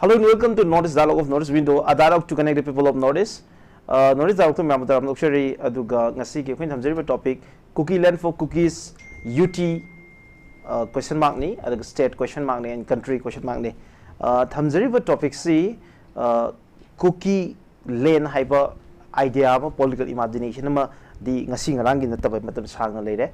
Hello and welcome to Northeast Dialogue of Northeast Window, a dialogue to connect the people of Northeast. Northeast Dialogue to Mamata Ramnokshari Aduga Ngasi Ki Queen Hamzeri topic Kukiland for Kukis UT question mark ni, state question mark ni and country question mark ni. Hamzeri topic C Kukiland hyper idea of political imagination di ngasi ngarang gin tabay matam sang leire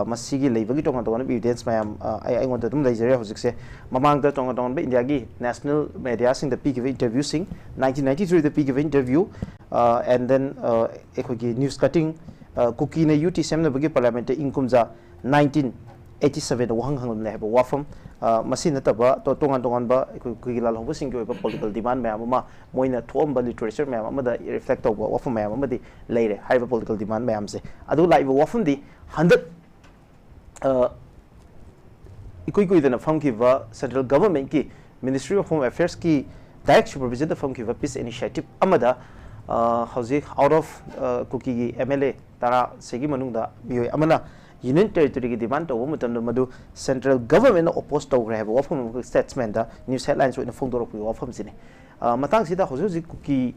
masigi leibagi tong tong evidence mayam I want to dum leisure hojikse mamang da tong tong be India gi national media sing the peak of interview sing 1993 the peak of interview and then ekogi news cutting Kuki na UT sem na bagi parliament inkumza 1987 wahang hang le ba wafam masin nataba to tongan ba Kukiland hobo sing ko political demand mayam ma moina thomba literature mayam amada reflect to wafam mayam amadi leire high political demand mayam se adu live wafam di 100 ikoi dana fam ki va central government ki ministry of home affairs ki direct supervision the fam ki va peace initiative amada hauzik out of Kuki MLA tara segi manungda bioi amana Union Territory demand to madu central government opposed to have wafam statesman da news headlines with the phone door of wafam sini matang sida hozu Kuki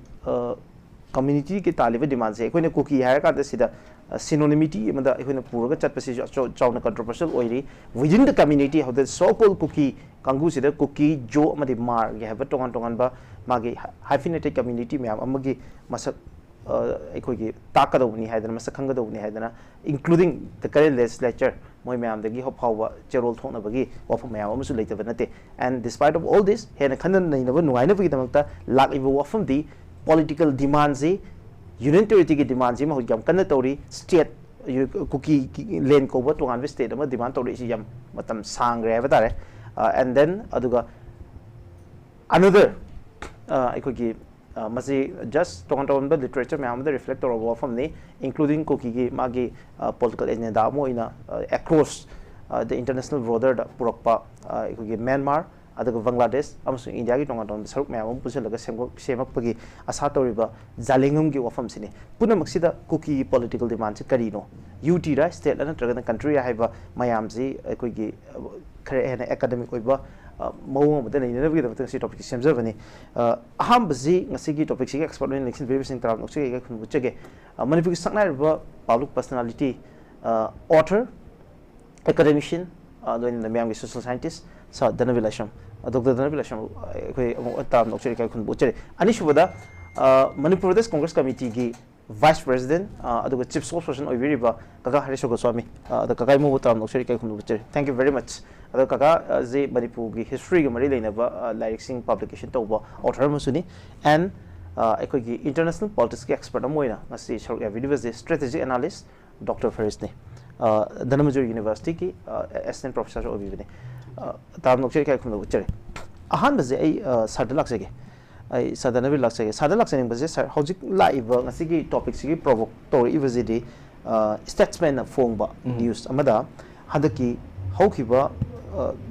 community ke taliba demand se koine Kuki hire ka da sida synonymity mada koine puraga chat pasi chawna controversial oiri within the community how the so called Kuki kangu sida Kuki jo amadi mar ge have tongan ba magi hyphenated community me amagi masak equity Takadoni had and Masakanga had including the current legislature, my ma'am, the Giho Power, Gerald Tonabagi, or from my almost later vanity. And despite of all this, had a canon never know I never get lack of from the political demands, unitary demands, who jam canatori, state Kuki lane cover to one state, demand to yam, matam sang revatare, and then Aduga another equity. Masi just tongan the literature me amada reflector of from ni including Kuki magi political agenda mo ina across the international border purokpa ikugi Myanmar adaga Bangladesh amasung India gi tongan saruk me amam pusalaga semakpagi asa toriba jalingum gi wafam sini punamaksida Kuki political demand se karino UT ra state la natraga country haiba mayamji ikugi khare academic oiba mawang mada nei nabi da tang si topic semjavani aham bazi ngasi topic si expert in election verification tarab nokse ga khun buchege manipur saknai ba public personality author academician doin the myang social scientist sa DHANABIR LAISHRAM Dr. DHANABIR LAISHRAM koi tarab nokse ga khun buchege ani shubada Manipur Pradesh Congress Committee gi Vice President aduga Chief Spokesperson oiviriba Kaka Hareshwar Goshwami the Kakai mo tarab nokse ga khun buchege thank you very much Kaka ze Manipur ki history mari leinaba lyricsing publication tawba author masuni and ekogi international politics ki expert amoina ngasi saruk video ze strategic analyst Dr. Farez ne Dhanamajur University ki assistant professor obi ne tab nokche kai khum uchare ahan baze ai sadalak sege ai sadanabir laksege sadalak sening baze sir hojik live ngasi ki topic sigi provoke to ibazidi statesman phongba news amada hadaki haukiba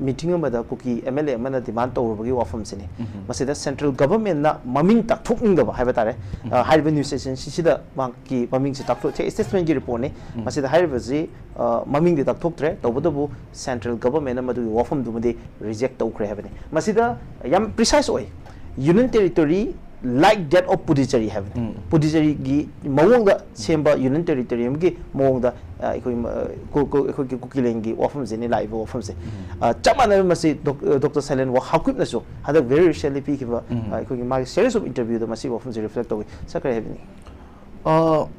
meeting amada Kuki MLA mana demand tawrubagi wafam sini masida central government na maming tak thokningdaba haibatare haiba news station sida maki maming se takthok che statement gi report ne masida haiba ji maming de takthoktre tawbodabu central government na madu wafam dumade reject tawkre habane masida yam precise oi union territory like that of Puducherry have Puducherry gi mawonga semba union territory gi mawonga Kukiland gi wafam se ni live wafam se chamana masi Dr. Silent wa hakip na so hada very recently pi kiba ekogi ma series of interview da masi wafam se reflect tawi sakre have ni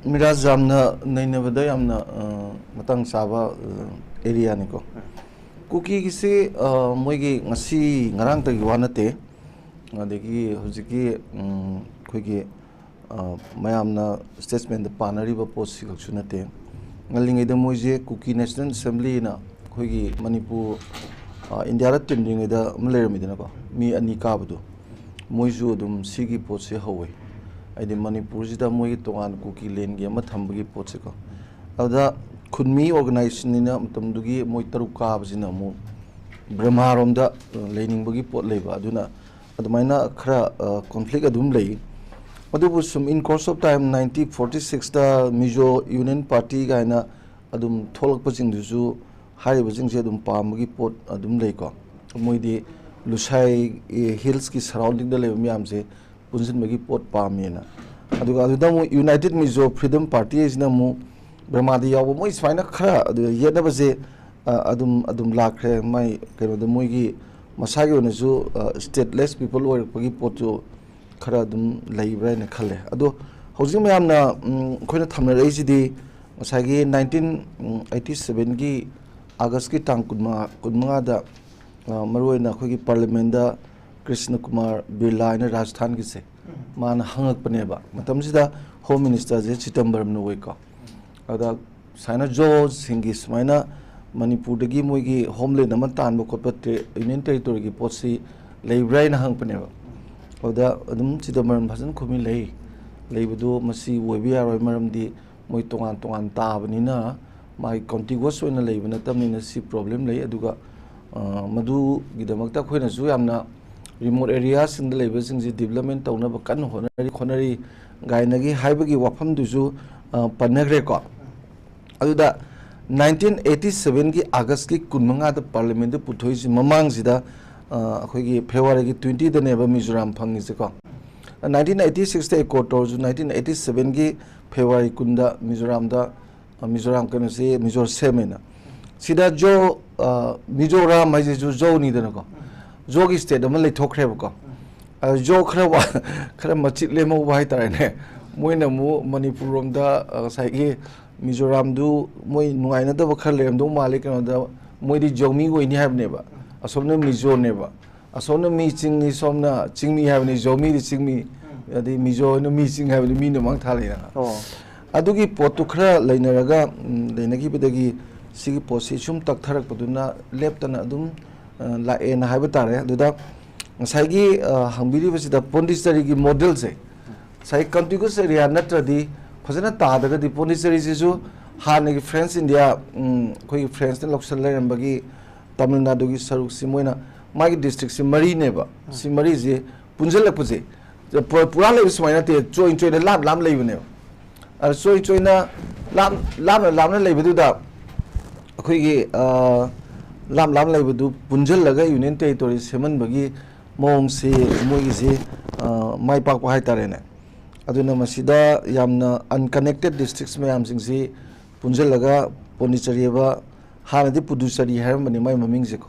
Miraj jamna nainabada yamna matang saba area ni ko Kuki gi se moigi ngasi ngarang ta gi wanate adegi hojiki khoigi mayamna statesman the panari ba post si sunate ngalingai da moije Kuki National Assembly na khoigi Manipur India ra tinding da mlermi dina ko mi ani ka badu moiju dum sigi post se hawe aidi Manipur ji da moi tongan Kukiland ge ma thambagi post se ko ada khunmi organization ina tamdugi moi taruk ka bajina mo brahmarom da lening bagi pot leba aduna admaina khara conflict adum lei adubu sum in course of time 1946 da Mizo Union Party gaina adum tholak paching dusu hari bajing je adum pamagi pot adum lei ko moidi lusai hills ki surrounding da le myam se punjin magi pot pamena aduga aduda mu United Mizo Freedom Party is na mu Brahmadi yaw mo is fine khara yeda ba se adum lakre mai kero da moi gi masagi ona ju stateless people or pagi pot jo khara adum laibra ne khale ado hojing mayam na khoina thamna rei ji di masagi 1987 gi August ki tang kunma da maroina khoi gi parliament da Krishna Kumar Birla na Rajasthan gi se man hangak paneba matam sida home minister je September no we ko ada saina jo singi smaina manipur dagi moi gi homeland na tan bo khotpa union territory gi posi leibrai na hang paneba oda adum September bhajan khumi leibudu masi webia roi maram di moi tongan ta banina mai contiguous oina leibana tamni si problem lei aduga madu gidamakta khoina ju yamna remote areas in the labor development tawna ba kan honari gainagi haibagi wafam duju panagre ko aduda 1987 gi August ki kunmanga da parliament da puthoi si mamang sida akhoi gi February gi 20 da ne ba Mizoram phangi se ko 1986 da ko to 1987 gi February kunda Mizoram kan se Mizor semena sida jo Mizoram mai jo ni da ko jogi state amal leithokre ba ko jo khara machit lemo ba hai tare ne moina mu manipur rom da sai gi Mizoram du moi nuai na da ba khar lem do malik na da moi di jomi goi ni have ne ba asomna mizo ne ba asomna mi ching ni somna chingmi have ne jomi di chingmi adi mizo no mi ching have mi no mang thale na adugi potu khara leinaraga leinagi bedagi sigi posi sum tak tharak paduna leptana adum la en haiba tare duda saigi hambiri basida Pondicherry gi model se sai contiguous area natradi phajana ta daga di Pondicherry ju hanagi friends India khoi friends ne loksal leram bagi Tamil Nadu gi saruk simoina magi district si mari ne ba si mari je punjal puje pura le smoina te join lam leibne ar join na lam na leibedu da khoi gi lam leibdu punjal laga union territory seman bagi mong se moi se mai pak pa hai tare ne aduna masida yamna unconnected districts mayam sing se punjal laga Pondicherry ba hanadi Puducherry harmani mai maming je ko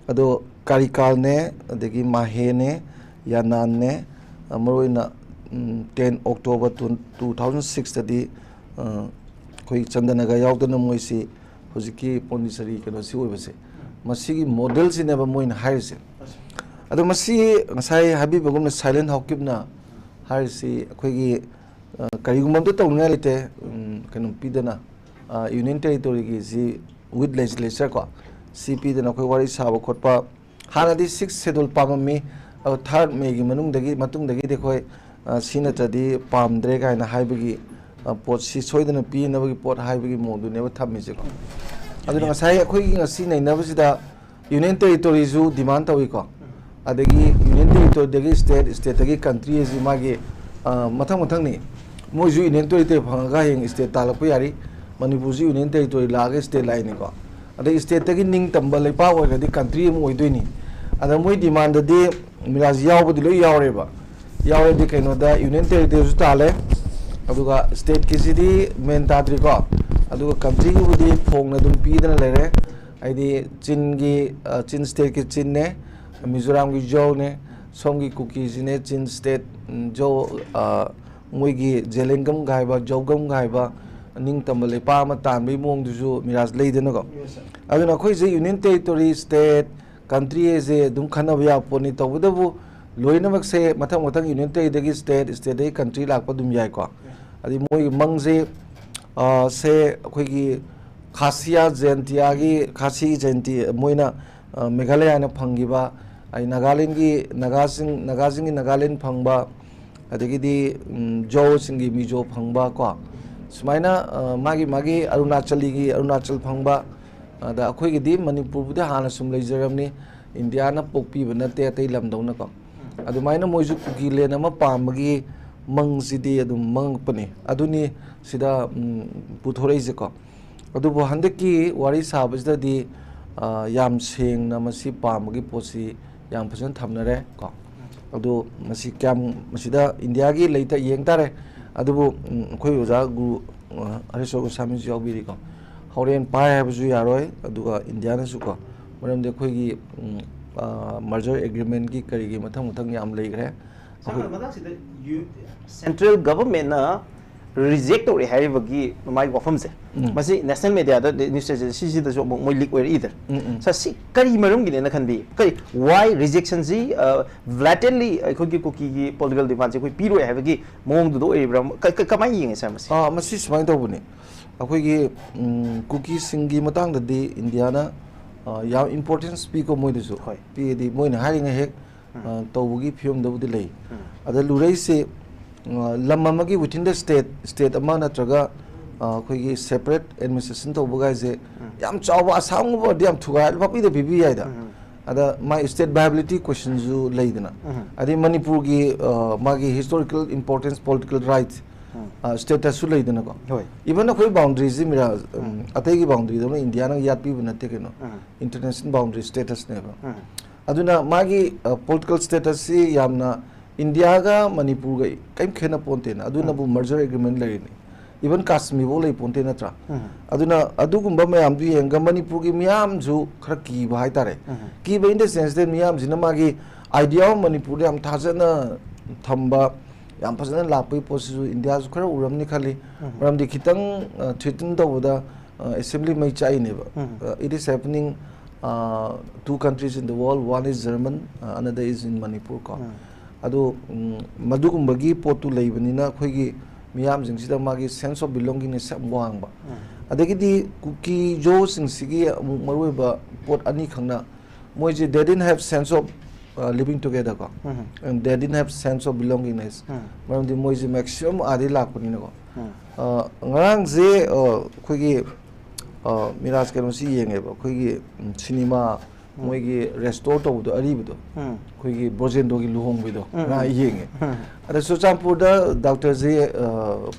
ado Karikal ne adegi Mahe ne Yanan ne amoina 10 October 2006 tadi koi Chandanaga yaudana moi se hojiki Pondicherry kano si oibase masigi model si neba moin hairse ado masi ngasai habibagum na silent hawkibna hairsi akhoi karigumam to tawna lite kanu pidana union territory gi si with legislature ko CP dana khoi wari saba khotpa hanadi 6 schedule pamami au 3rd May gi manung dagi dekhoi sina tadi pamdre ga na haibagi pot si soidana pi na bagi pot haibagi modu ne ba thammi je ko aduna ngasai akhoi gi ngasi nei na basida union territory ju demand tawi ko adagi union territory dagi state dagi country ji magi mathang ni moi ju union territory phanga heng state talakpa yari manipur ji union territory laga state line ni ko adagi state dagi ning tamba leipa oi gadi country mo oidoi ada moi demand de Miraj yaubadi loi yaureba yauredi kaino da union territory ju tale aduga state kisidi main tadri ko aduga country gi budi phongna dum pidana lere aidi chin state ki chin ne Mizoram gi jo ne somgi Kukis ne chin state jo moi gi jelengam gaiba jogam gaiba ning tamale pa ma tan bi mong du ju Miraj leidena ko aduna khoi je union territory state country je dum khana ya poni tawdabu loina mak se mathang union territory state dai country lakpa dum yai ko adi moi mangje se khoi gi khasiya jaintia gi khasi jainti moina Meghalaya na phangiba ai Nagaland gi Nagaland phangba adagi di jo singi mijo phangba ko sumaina magi Arunachal phangba da akhoi gi di Manipur bu da hana sum leijaramni India na pokpi bana te lamdona ko adumaina moisu Kukiland ama pamagi mang sidi adum mang pani aduni sida puthorei je ko adubo handeki wari sabajda di yam seng na masi pamagi posi yang phajana thamnare ko adu masi kyam masida India gi leita yeng tare adubu khoi oja guru Hareshwar Goshwami ji yaubiri ko horen pai habju yaroi aduga India na su ko maram de khoi gi merger agreement ki kari gi mathang mathang yam leigre central government na reject or bagi mai wafam se masi national media da news agency da jo moi leak wer either sa si kari marum gi na khan bi kari why rejection ji blatantly khoi gi kuki gi political demand khoi piro bagi mong do ebram kamai yeng sa masi masi smai to bune akhoi gi kuki singi matang da di India na ya importance speak ko moi du pi di moi na haring hek to bugi film da budi lei ada lurei se lamma gi within the state ama natraga khoi separate administration to bugai je yam chawa asam bo diam thuga papi de bibi yaida ada my state viability questions ju leidana adi manipur gi magi historical importance political rights status su leidana ko even khoi boundaries ji mira atai gi boundary da India na yat pi bana te keno international boundary status ne ba aduna magi political status si yamna India ga Manipur ga kaim khena ponte na aduna bu merger agreement lari ni even Kashmir bo lei ponte na tra aduna adugumba mayam du yenga Manipur gi miyam ju khara ki ba hai tare ki ba in the sense that miyam jina magi idea of Manipur yam thajana thamba yam phajana lapai posu India ju khara uram ni khali ram di khitang threaten to boda assembly mai chai ne ba it is happening two countries in the world, one is German, another is in Manipur ko ado madugumbagi potu leibanina khoigi miyam jingsida magi sense of belonging is wang ba adagi di kuki jo singsigi maroi ba pot ani khangna moje they didn't have sense of living together ko and they didn't have sense of belongingness maram di moje maximum adi lakpani ko ngarang je khoigi Miraj ke no si yenge ba khoigi cinema moigi restore to do ari do khoigi bojendo gi luhong bi do na yenge ada Suchampur da doctor je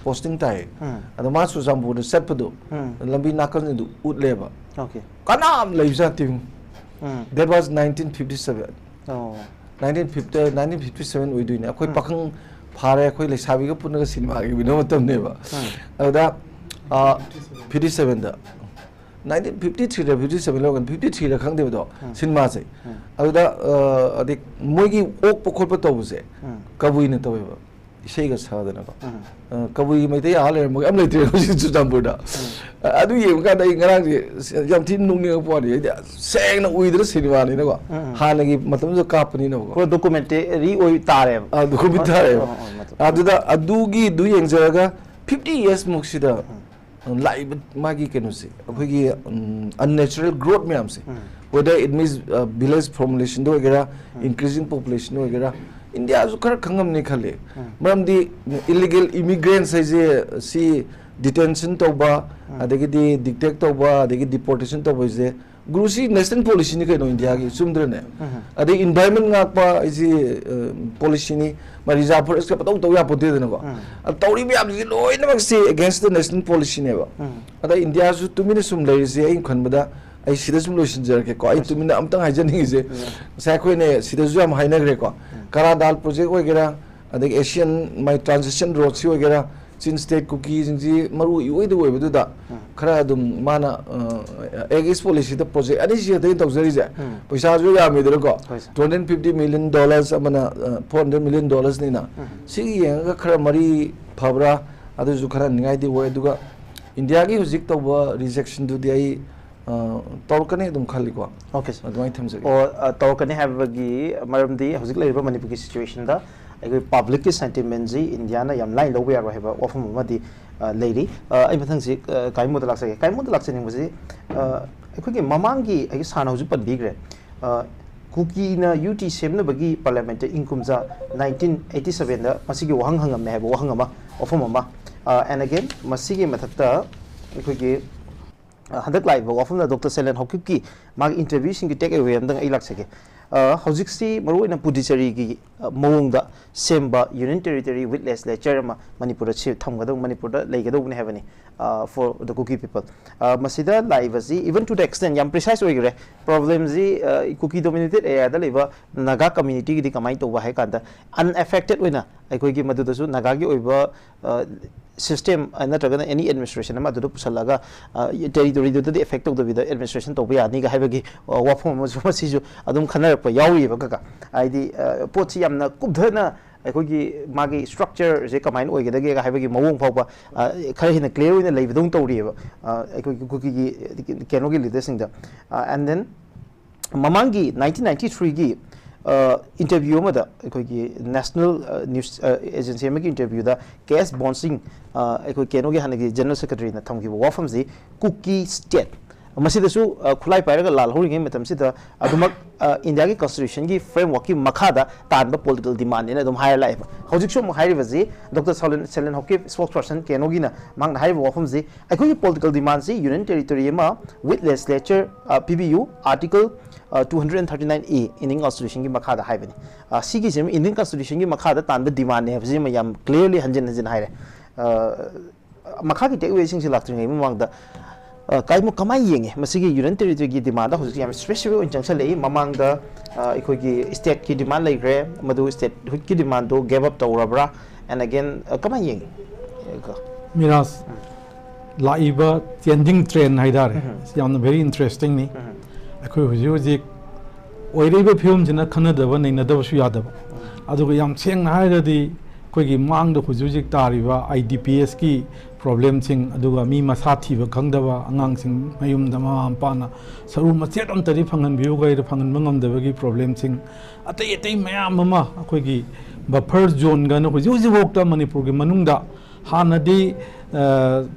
posting tai ada ma Suchampur da set do lambi nakal du utle ba okay kanam leisa tim that was 1957 1957 oi duine khoi pakhang phare khoi lesabi ga punaga cinema gi bino matam ne ba ada 57 da 1953 da 57 logan 53 da khang de do cinema se aduda adik moigi ok pokhol pa to se kabui ne to ba isei ga sa da na ba kabui mai te ale mo am le tre ko si Suchampur da adu ye ga dai ngarang je yam thin nung ne po ni seng na ui da cinema ni na ko ha na gi matam jo kap ni na ko documentary oi tare documentary aduda adugi du yeng jaga 50 years muksida live magi kenusi akhoi unnatural growth me amse whether it means village formulation do agera increasing population do agera India ju khar khangam ne khale maram di illegal immigrants je si detention to ba adegi di dictate to ba adegi deportation to ba je gurusi national policy ni kaino India gi sumdra ne ade environment ngak pa is policy ni marija forest ka patau to ya pote de ko tauri bi abji loi na si against the national policy ne ba ada India su tumine sum lai je ai khanbada ai sida sum loisin jar ke ko ai tumine amtang haijani je sai khoi ne sida ju am haina gre ko kara dal project oi gera ade Asian my transition road si oi gera Chin state Kukis ji maru oi de oi bedu da khara dum mana egis policy the project ani ji de tawjari je paisa ju ya me de ko $250 million amana $400 million ni na si yeng ga khara mari phabra adu ju khara ningai di oi duga India gi hujik tawba rejection du di ai tawkane dum khali ko okay adwai thamje or tawkane have gi maram di hujik lai ba Manipur ki situation da public sentiment ji India na yam line lo we are have often madi lady ai mathang si kai mo dalak sai kai mo dalak sai ning ji akhoi gi mamang gi ai sana ju pat bigre kuki na UT sem na bagi parliament inkumza 1987 da masigi wahang hangam me have wahang ama often ma and again masigi mathakta akhoi gi हंदक live वाफम doctor Seilen Haokip की माग interview सिंग टेक अवे अंदंग आई लाक्सके हौजिक्सी मरुइना पुडुचेरी की मवोंगदा सेम्बा union territory with legislature Manipur से थमगदो Manipur लेगदोने हैबनी for the Kuki people. Masida live even to the extent yam precise way problems Kuki dominated area da leba Naga community di kamai to wa hai kanda unaffected wina aikoi gi madu dasu Naga gi oiba system natraga any administration ama du pusalaga territory du the effect of the administration to ba ni ga haibagi wafom masi ju adum khanar pa yawi ba ka aidi pochi yamna kubdhana अखोगी मागी structure जे कमाइन ओइगदगे हाइबगी मवोंग फावबा खरे हिन clear ओइना लेबदों तौरिएबा अखोगी cookie केनोगी लीडर्सिंग दा and then ममांगी 1993 की interview अमदा अखोगी national news agency अमगी interview दा केस बॉन्सिंग अखोगी केनोगी हनगी जनरल सेक्रेटरी ना थमगी वाफमजी कुकी स्टेट मसीदसु खुलाई पायरगा लाल होरिंगे मतमसिदा अदुमक इंडिया की कॉन्स्टिट्यूशन की फ्रेमवर्क की मखादा तानबा पॉलिटिकल डिमांड ने अदुम हायर लाइफ हौजिक सो हाइरिबजी डॉक्टर सेलेन हॉकी स्पोक्सपर्सन केनोगिना मांग हाइब वफमजी अखोगी पॉलिटिकल डिमांड से यूनियन टेरिटरी मा विथ लेजिस्लेचर पीबीयू आर्टिकल 239A इंडियन कॉन्स्टिट्यूशन की मखादा हाइबनी सिगी जेम इंडियन कॉन्स्टिट्यूशन की मखादा तानबा डिमांड ने हबजी मयाम क्लियरली हंजन हंजन हाइरे मखा की टेक वेसिंग से लाक्तरिंग मांगदा काइमो कमाई येंगे मसिगी यूनियन टेरिटरी की डिमांड हौजिक याम स्पेसिफिक जंक्शन ले ममांगदा अखोगी स्टेट की डिमांड लेग्रे मदु स्टेट हुड की डिमांड दो गिव अप तौरबरा एंड अगेन कमाई येंगे मिराज लाइबा चेंजिंग ट्रेंड हाइदारे याम वेरी इंटरेस्टिंग नि अखोई हुजिक ओइरेबा फिल्म जिना खनदबा नैनदबसु यादबा अदुगा याम सेंग हाइरदी कोई मांग हुजिक तारीबा IDPS की प्रॉब्लम सिंग अदुगा मी मसा थीबा खंगदबा अंगांग सिंग मयुमदा ममा मपाना सरू मचेत अंतरी फंगन बिउ गैर फंगन मंगमदबगी प्रॉब्लम सिंग अतै अतै मयाम ममा अखोगी बफर जोन गन हुजिवोक्ता मणिपुर की मनुंगदा हानदी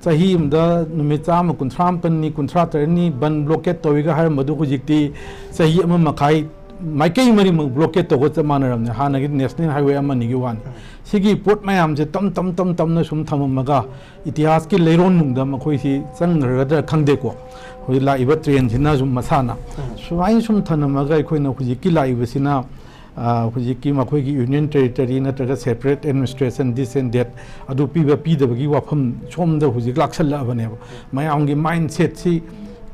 चाही अमदा नुमित चाम कुंथ्राम पन्नी कुंथ्रा तरनी बन ब्लॉकेट तोइगा हार मदु हुजिकती चाही अमा मखाई माइकई मरी ब्लॉकेट तो गोच मानरमने हानगी नेशनल हाईवे अमनिगी वानी सिगी पोट मयाम जे तम तम तम तम न सुम थममगा इतिहास की लेरोन नुंगदा मखोई सी संगरदा खंगदेको होय लाइबा ट्रेन सिना सुम मसाना सुवाई सुम थनमगा अखोइना हुजिकी लाइबसिना हुजिकी मखोई की यूनियन टेरिटरी नत्रगा separate administration this and that अदु पीबा पीदबगी वाफम सोमदा हुजिक लाक्सलबने मयामगी माइंडसेट सी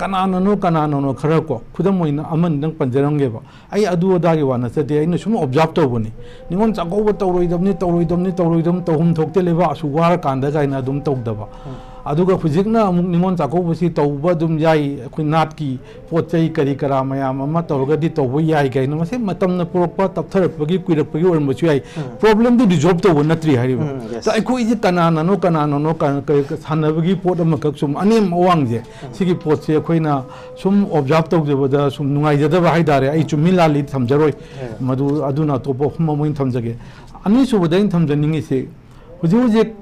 कनानो खरा को खुदम अमन पंजरंगेबा आई अदु अदागी वाना चदे आई सुम ऑब्जर्व तौबनी निगोन चागौब तौरोइदमनी तौहुम थोक्ते लेबा असु वार कांदा गाइना अदुम तौदबा अदुगा हुजिकना अमुक निगोन चागौबसी तौबा दुम याई अखोइ नाट की पोचै करी करा मयाम अमा तौरगदी तौबो याई गाइना मसे मतमना पुरकपा तपथरपगी कुइरपगी ओरमबसु याई प्रॉब्लम दु रिजॉल्व तौबो नत्री हारिबा ता अखोइ जे कनानो सानबगी पोट अमकक सुम अनेम अवांगजे सिगी पोटसे अखोइना सुम ऑब्जर्व तौजबदा सुम नुंगाइजदबा हाइदारे आई चुम्मि लाली थमजरोय मदु अदुना तोपो हुम मोइन थमजगे अनि सुबदैन थमजनिंगिसे हुजिक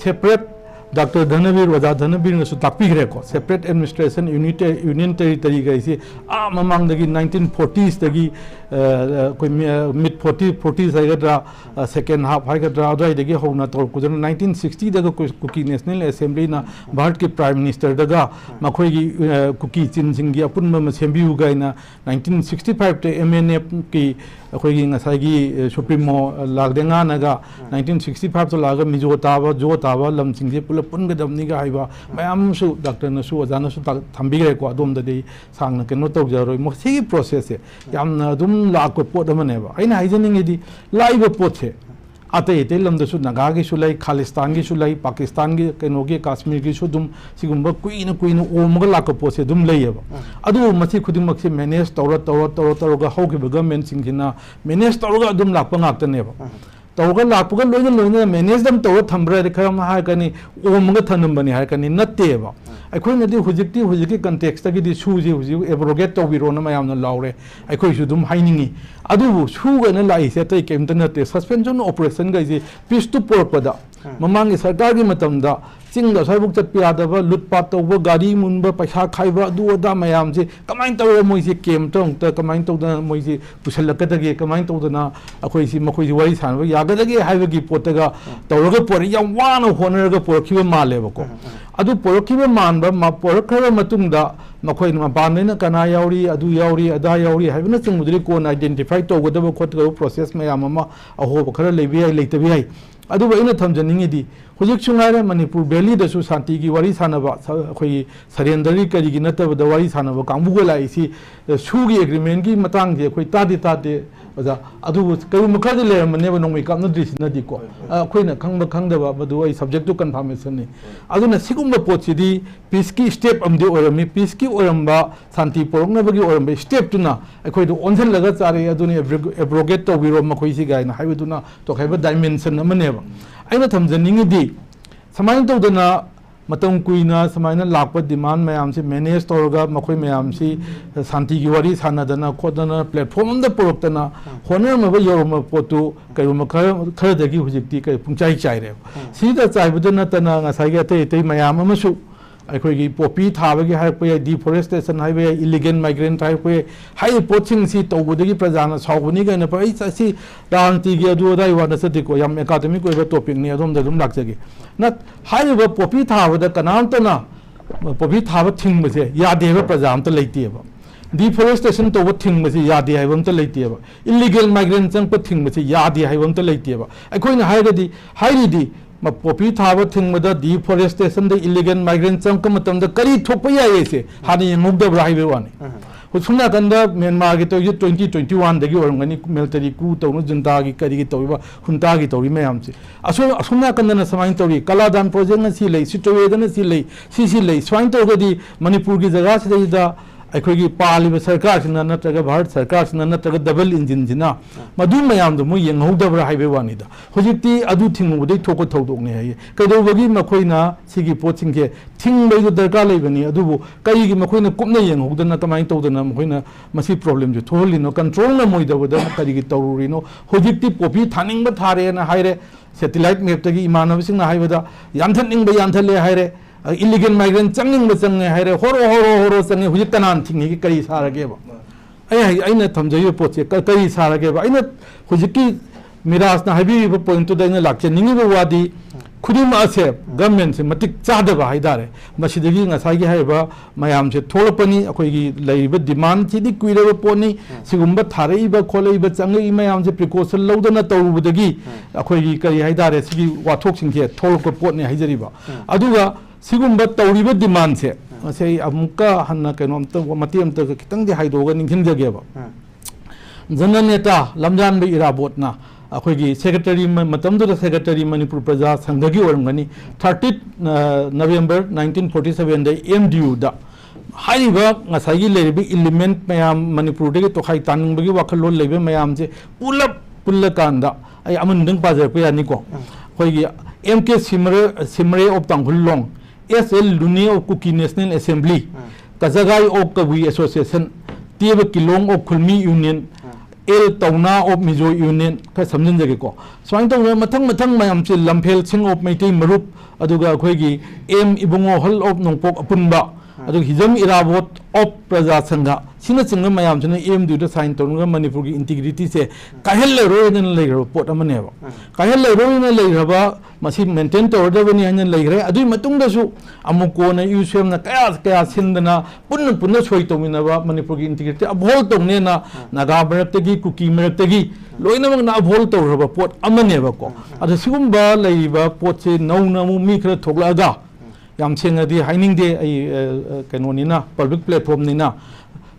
सेपरेट डॉक्टर धनबीर वजा धनबीर ने तापीग्रे को सेपरेट एडमिनिस्ट्रेशन यूनियन टेरिटरी गई आ ममांगदगी 1940s दगी कोई मिड 40s हाइगद्रा सेकेंड हाफ हाइगद्रा अदुइदगी होना तो कुजन 1960 दग कुकी नेशनल असेंबली ना भारत के प्राइम मिनिस्टर दगा मखोगी कुकी चिनसिंगी अपुनम मसेंबिउ गाइना 1965 ते MNF की अखोगी ngसागी सुप्रीमो लागदेंगा नगा 1965 तो लाग मिजो ताबा लमसिंगे पुल पुनगदमनी गा हाइबा मयामसु डॉक्टर नसु अजानसु थंबिग्रे को अदोमददी सांगना केनो तौजरोय मसिगी प्रोसेस से यामना अदुम लाको पोट अमनेबा आइना हाइजनिंगेदी लाइव पोट से अतै अतै लमदसु नगागी सुलै खालिस्तान की सुलै पाकिस्तान की केनोगी कश्मीर की सुदुम सिगुम्बा कुइन ओमगा लाको पोट से दुम लैयबा अदु मसि खुदिमक से मैनेज तौरगा हौगे गवर्नमेंट सिंगिना मैनेज तौरगा अदुम लापा गाक्तनेबा तौगा लापगा लोइना मैनेज दम तौर थम्ब्रा खरम हाकनी ओमगा थनमबनी हाकनी नत्तेबा अखोइनदी हुजिकी कंटेक्स्ट की सूजी हुजि एब्रोगेट तौबिरोना मयामना लाउरे अखोइसु दुम हाइनिंगी अदुबु सुगना लाइसे तै केमत नत्ते सस्पेंशन ऑपरेशन गाइजे पीस टू पोरपदा ममांगी सरकार की मतमदा चिंग साइबुक चट यादव लुटपाट तब गाड़ी मुनब पैसा खाइब अदा मैम से कमाइन तौर मोइसे केम तौर कमाइन तौदना मोइसे पुसलकदगे कमाइन तौदना अखोइसी मखोइसी वरी सानब यागदगे हाइबगी पोतगा तौरग पोर याम वाना होनरग पोरखिबे मालेबको अदु पोरखिबे मानब मा पोरखर मतुंगदा मखोइ मपानैना कना याउरी अदु याउरी अदा याउरी हाइबना चिंगमुदरी कोन आइडेंटिफाई तौगदब खोतगब प्रोसेस मैम अमा अहोब खर लेबि याइ लेतबि याइ अदु अइना थमजनिंगिदी हुजिक सुंगारे मणिपुर वैली दसु शांति की वारी सानबा अखोइ सरेंडरी करिगी नतबद वारी सानबा कांबुग लाइसी सुगी एग्रीमेंट की मतंग जे अखोइ तादे तादे ओजा अदु कयु मखद लेरमनेब नोंमै कामनद्रिसिनदि को अखोइना खंगब खंगदबा बदु अइ सब्जेक्ट टू कंफर्मेशन ने अदुना सिगुम्बा पोचिदी पीस की स्टेप अमदि ओरमी पीस की ओरमबा शांति पोरंगनबगी ओरमबा स्टेप तुना अखोइदु ओनसन लगा चारे अदुनि एब्रोगेट तौबिरो मखोइसी गाइना हाइबदुना तो खाइबा डायमेंशन अमनेब अइना थमजनिंगिदी समाइन तौदना मतम कुइना समाइन लाप डिमांड मैम से मैनेज तौरगा मखोइ मैम से शांति की वारी सानदना खोदना प्लेटफॉर्म द पुरक्तना होनरमब योरम पोतु कयुम खरदगी हुजिक्ति कै पुंचाई चाइरे सीदा चाइबद नतना ngसाइगे अतै मैम अमसु अखोइगी पोपी थाबगी हाइपय डिफोरेस्टेशन हाइबे इलीगल माइग्रेंट हाइपय हाइ पोचिंग सी तौबदगी प्रजाना साउबनी गन पै ससी रांति गे अदु दाइ वाना सदिको याम एकाडेमिक ओइबा टॉपिक नि अदोम ददुम लाक्जगे नत हाइबा पोपी थाबदा कनामतना पोपी थाब थिंगबसे यादेबा प्रजामत लेतिएबा डिफोरेस्टेशन तौब थिंगबसे यादे हाइबमत लेतिएबा इलीगल माइग्रेंट चंप थिंगबसे यादे हाइबमत लेतिएबा अखोइना हाइगदी हाइरिदी पोपी थाब थिंगद डिफोरेस्टेशन द इलीगल माइग्रेंट चंक मतम करी थोप याइसे हानि यंगुदब्रा हाइबे वानी हुसुना कंद म्यांमार की तो 2021 दगी ओरंगनी मिलिटरी कू तौनु जुंता की करी की तौबा हुंता की तौरी मैम से असुना कंदना समाइन तौरी कलादान प्रोजेक्ट सी लई सिटोवेदन सी लई स्वाइन तौगदी मणिपुर की जगह से अखोगी पालिब सरकार सिना नत्रग भारत सरकार सिना नत्रग डबल इंजिन जिना मदु मयाम दो मु यंगौदब्रा हाइबे वानिदा हुजिक्ति अदु थिंगुबदि थोको थौदोकने हाइए कदौबगी मखोइना सिगी पोचिंग के थिंगबैदो दरकार लेबनी अदुबु कईगी मखोइना कुपना यंगौदना कमाइन तौदना मखोइना मसी प्रॉब्लम जो थोलिनो कंट्रोल न मोइदबदा करीगी तौरुरिनो हुजिक्ति पोपी थानिंग थारे ना हाइरे सैटेलाइट मैप तगी इमानबसिंग ना हाइबदा यानथनिंग यानथले हाइरे इलीगल माइग्रेंट चंगिंग चंगे हाइरे होरो चंगे हुजिक कनान थिंगी की करी सारगेबा अइना थमजयो पोचे करी सारगेबा अइना हुजिकी मिराज ना हाइबी पॉइंट तो दैना लाक्चे निंगी वादी खुदिमा से गवर्नमेंट से मतिक चादबा हाइदारे मसिदगी ngसाइगी हाइबा मयाम से थोलपनी अखोइगी लैब डिमांड सिदि कुइरब पोनी सिगुम्बा थारेइबा खोलेइबा चंगई मयाम से प्रिकॉशन लौदना तौरुबदगी अखोइगी करी हाइदारे सिगी वाथोक सिंगे थोलको पोनी हाइजरिबा अदुगा सिगुम्बा तौरिबा डिमांड से अमुका हन्ना कैनोम त मतियम त खितंग दि हाइदोगा निंखिंजगेबा जनरल नेता लमजानबे इराबोतना अखोगी सेक्रेटरी मतमदुदा सेक्रेटरी मणिपुर प्रजा संघगी ओरमगनी 30 नवंबर 1947 दे एमडीयू दा हाइबा ngसाइगी लेरिबि एलिमेंट मयाम मणिपुर दे तोखाइ तानिंगबगी वाखलो लेबे मयाम से पुल्लकांदा आई अमनदंग पाजरपे यानिको अखोगी एमके सिमरे ऑफ तांगहुलोंग एसएल लुनी ऑफ कुकी नेशनल असेंबली कजगाई ऑफ कबुई एसोसिएशन टेब किलोंग ऑफ खुलमी यूनियन एल तौना ऑफ मिजो यूनियन का समझंजगे को स्वाइन तो मथंग मयाम से लंफेल सिंह ऑफ मैती मरुप अदुगा अखोगी एम इबुंगो हल ऑफ नोंपोक अपुनबा अदु हिजम इराबोट ऑफ प्रजा संघ सिना सिंग मयाम से एम दु साइन तौनुगा मणिपुर की इंटीग्रिटी से काहेल रोयन लेरो पोट अमनेबा काहेल रोयन लेरबा मसी मेंटेन तौरदबनी हन लेरे अदुई मतुंगदसु अमुकोना यूसेम ना कया सिंदना पुन्न सोई तौमिनबा मणिपुर की इंटीग्रिटी अभोल तौनेना नागा मरक्तगी कुकी मरक्तगी लोइनमक ना अभोल तौरबा पोट अमनेबा को अदु सिगुम्बा लेइबा पोट से नौना मु मी खरा थोगलागा याम सेंगदी हाइनिंगदे कैनोनिना पब्लिक प्लेटफॉर्म निना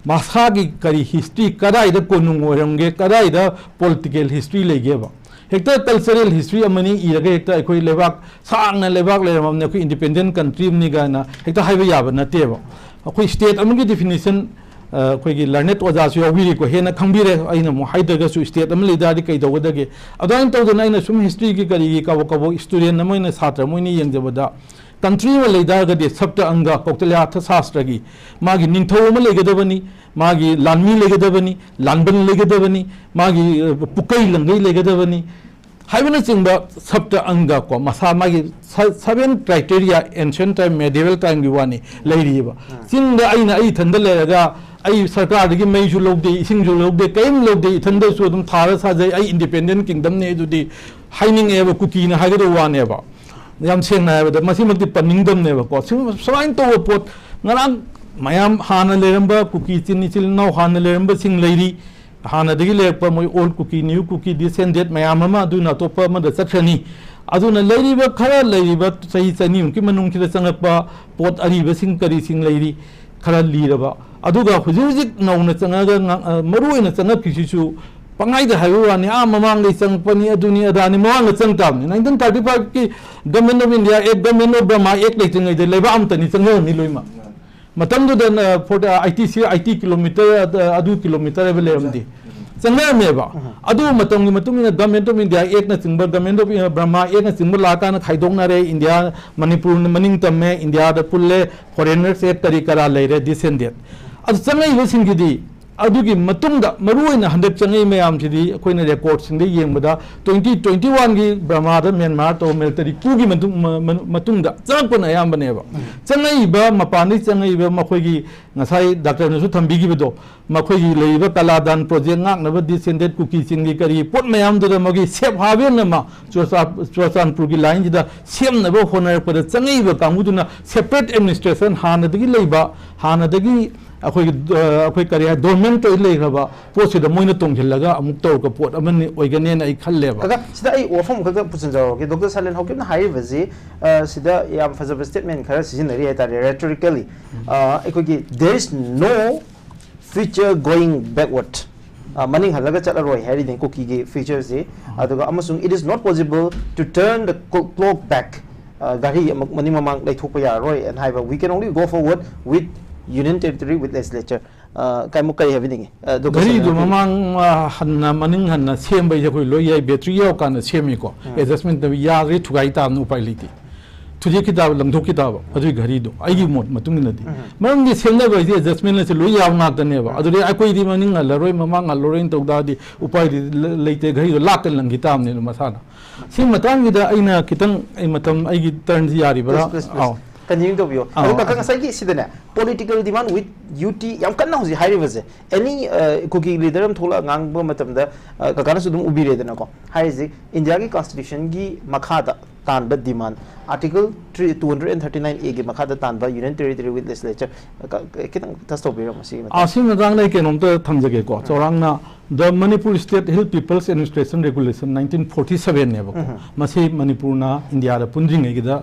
मासागी करी हिस्ट्री कदाइदा कोनुंग ओरंगे कदाइदा पॉलिटिकल हिस्ट्री लेगेबा हेक्टा कल्चरल हिस्ट्री अमनी इरगे हेक्टा अखोई लेबाक सांगना लेबाक लेरमने अखोई इंडिपेंडेंट कंट्री नि गाना हेक्टा हाइबा याबा नतेबा अखोई स्टेट अमगी डेफिनेशन अखोई लर्नेट ओजासु याबिरि को हेना खंबिरे आइना मो हाइदगसु स्टेट अम लेदारी कैदोगदगे अदाइन तौदना आइना सुम हिस्ट्री की करी कबो स्टूडेंट नमोइना छात्र मोइनी यंगजबदा कंट्री में लेदागदे सप्त अंग कौतल्यार्थ शास्त्र की मागी निंथौ अमा लेगदबनी मागी लानमी लेगदबनी लानबन लेगदबनी मागी पुकई लंगई लेगदबनी हाइबन चिंब सप्त अंग को मसा मागी 7 criteria ancient time medieval time की वानी लेरीबा चिंग अइना अइ थंद लेगा अइ सरकार की मई लौदे इसिंग लौदे कईम लौदे इथंद थार साजे अइ इंडिपेंडेंट किंगडम ने दुदी हाइनिंग कुकी ना हागदो वानेबा याम सेंगना है मसीमक्ति पनिंगदम को सुमाइन तो pot ngaraang mayam hana leramba kuki chini chilnau hana leramba sing leiri hana dagi lerpa moi old kuki new kuki descended mayam ama aduna topa ma da chakhrani aduna leiri ba khara leiri ba sahi chani ki manung ki da changakpa pot ari ba sing kari sing leiri khara liraba aduga hujujik nauna changaga maruina changak kisisu pangai da hayu ani mamang le changpani aduni adani mawang changtam 1935 ki government of India ek government of Burma ek le changai de leba amtani changau ni loima मतम तो दन फोटा IT kilometre अदु kilometre एवं लेमदी चंगा मेबा अदु मतम की मतुम in government of India एक न चिंबर गवर्नमेंट ऑफ ब्रह्मा एक न चिंबर लाका न खाइदोंग ना रे इंडिया मणिपुर मनिंग तमे इंडिया द पुल्ले फॉरेनर्स एक तरीका लेरे डिसेंडेंट अदु चंगा इवसिंग की अदुगी मतुंगदा मरुइना हंदक चंगई मयाम सिदी अखोइना रेकॉर्ड सिंगदे येंगबदा 2021 की ब्रह्मादा म्यांमार तो मिलिटरी कुगी मतुंगदा चंगपना यामबनेबा चंगई बा मपानी चंगई बा मखोइगी ngasai doctor nasu thambigi bedo makhoi leiba kaladan project ngak na descended cookie singi kari pot mayam da magi sep habe na ma chosan purgi line da sem na bo honor pa changai ba kamuduna separate administration hana dagi leiba hana dagi अखोई करी है domain तो ले खबा pot से मोइन तोंगजिलगा अमुक तो का पोट अमन ओइगने ना इखल्लेबा कगा सिदा आई ओफम खगा पुछन जाओ कि डॉक्टर सालेन हॉकिन हाई बजे सिदा याम फजब स्टेटमेंट खरा सिजनरी है तारे रेटोरिकली एकोगी there is no future going backward मनिंग हलगा चलरोय हैरी दिन कुकी के फीचर से अदुगा अमसुंग it is not possible to turn the clock back गारी मनिंग ममांग लेथोप यारोय एंड हाइबा we can only go forward with Union Territory with legislature. Kai mukai have any. Gari do mamang hanna maning hanna same by jakoi loya battery yau kana same ko. Adjustment the yari to gaita no piloti. Tuje kitab lamdo kitab adu gari do. Ai mod matung nadi. Mam the same by the adjustment le loya na ta neba. Adu akoi di maning laroi mamang lorin to da di upai leite gari do lak lang kitab ne masana. Sim matang gida aina kitang ai matam ai turn yari bara. Continuing to view. Kaka ngasai sidana political demand with UT yam kanna hoji high river any cookie leader thola ngang ba matam da kakana sudum ubire dana ko hai ji India ki constitution gi makhada tan ba demand article 239A gi makhada tan ba Union Territory with legislature kitang tasto bira masi asim rang lai kenom to thamjage ko chorang na the Manipur State Hill People's Administration Regulation 1947 ne ba masi Manipur na India da punjing gi da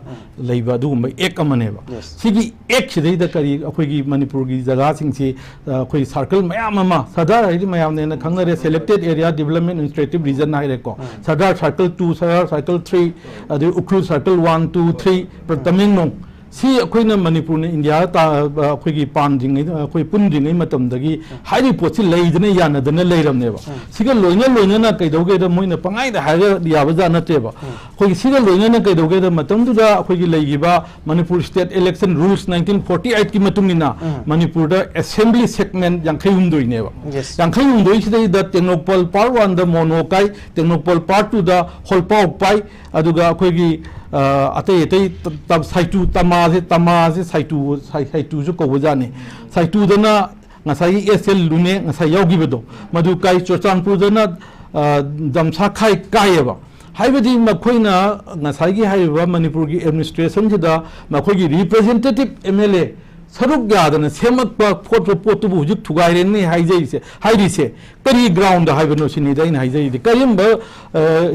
leiba du mai ek amane ba sigi ek chidai da kari akhoi gi Manipur gi jaga sing si akhoi circle mayam ama sadar ri mayam ne khangnare selected area development administrative region na re ko sadar circle 2 sadar circle 3 adu ukru circle 1 2 3 prataming nong si akhoi na Manipur ne India ta akhoi gi panding akhoi punding ai matam dagi hairi pochi leidne yana dana leiram ne ba siga loina na kai doge da moina pangai da haga ya ba na te ba akhoi siga loina na kai doge da matam du da akhoi gi leigi ba Manipur State Election Rules 1948 ki matung ni na Manipur da assembly segment yang khai doi ne ba yang khai doi sidai da Tenopal Part 1 da monokai Tenopal Part 2 da holpa pai aduga akhoi gi अतई तब साइटू तमाजे साइटू जो कौजाने साइटू दना ngasai SL lune ngasai yaugibedo madu kai chochanpur dana damsa khai kaiba haibadi makhoina ngasai gi haiba Manipur gi administration jida makhoi gi representative MLA saruk yadana semak pa photo potu bu juk thugaire ne haijai se hairi se kari ground da haibano sini da in haijai de karim ba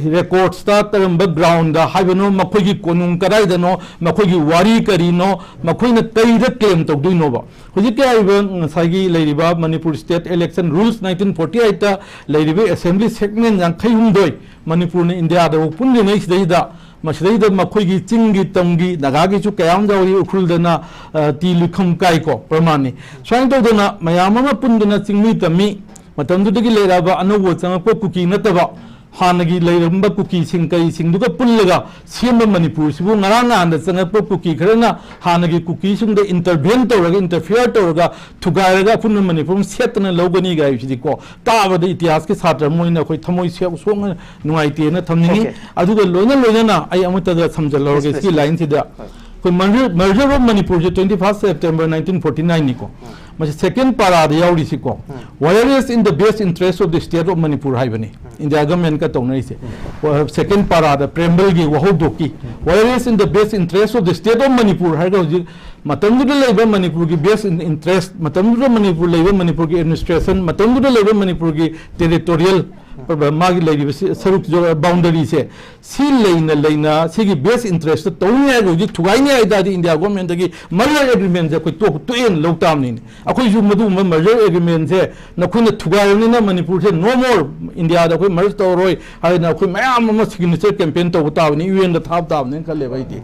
records ta karim ba ground da haibano makhoi gi konung karai da no makhoi gi wari kari no makhoi na kai da claim to du no ba hoji ke haiba ngasai gi leiriba Manipur State Election Rules 1948 ta leiriba assembly segment yang khai doi Manipur ne India da punni nei sidai da Masida Makogi Tingi Tongi, Nagagi to Kayanga, Ukrudana, Tilukum Kaiko, Permani. Trying to do not Mayama Pundana Tingita me, Matandu de Gilera, and no words and a cookie, not about हानगी लेरंबा कुकी सिंग कई सिंग दुगा पुल्लगा same Manipur सिबु ngarang an da changa po kuki khrana हानगी कुकी सिंग दे इंटरवेन तोरगा इंटरफियर तोरगा थुगारगा पुन मणिपुर सेतना लोगनी गाय सिदि को ताबद इतिहास के छात्र मोइना खoi थमोइ से सोंग नुआइते ना थमनिंगी अदुगा लोइना आई अमतदा समजलौगे सी लाइन सिदा कोई merger of Manipur 21st September 1949 निको मजे second para द याउरी सिको whereas in the best interest of the state of Manipur हाइबनी इंडिया गवर्नमेंट का तोंगनै से second para द preamble गी वहो दोकी whereas in the best interest of the state of Manipur हाइगा जि मतंगुद लेबा मणिपुर की best interest मतंगुद मणिपुर लेबा मणिपुर की administration मतंगुद लेबा मणिपुर की territorial मागी लेबा सरुक जो बाउंड्री से सी लेना सी की बेस्ट इंटरेस्ट तौनी है जो थुगाइने है दादी इंडिया गवर्नमेंट की मर्जर एग्रीमेंट से कोई तो एन लौटाम नहीं अखोई जो मधु मर्जर एग्रीमेंट से नखुन थुगाइने ना मणिपुर से नो मोर इंडिया दा कोई मर्ज तौरोय है ना कोई मयाम म सिग्नेचर कैंपेन तो बतावनी यूएन दा थाप तावने कले बाइती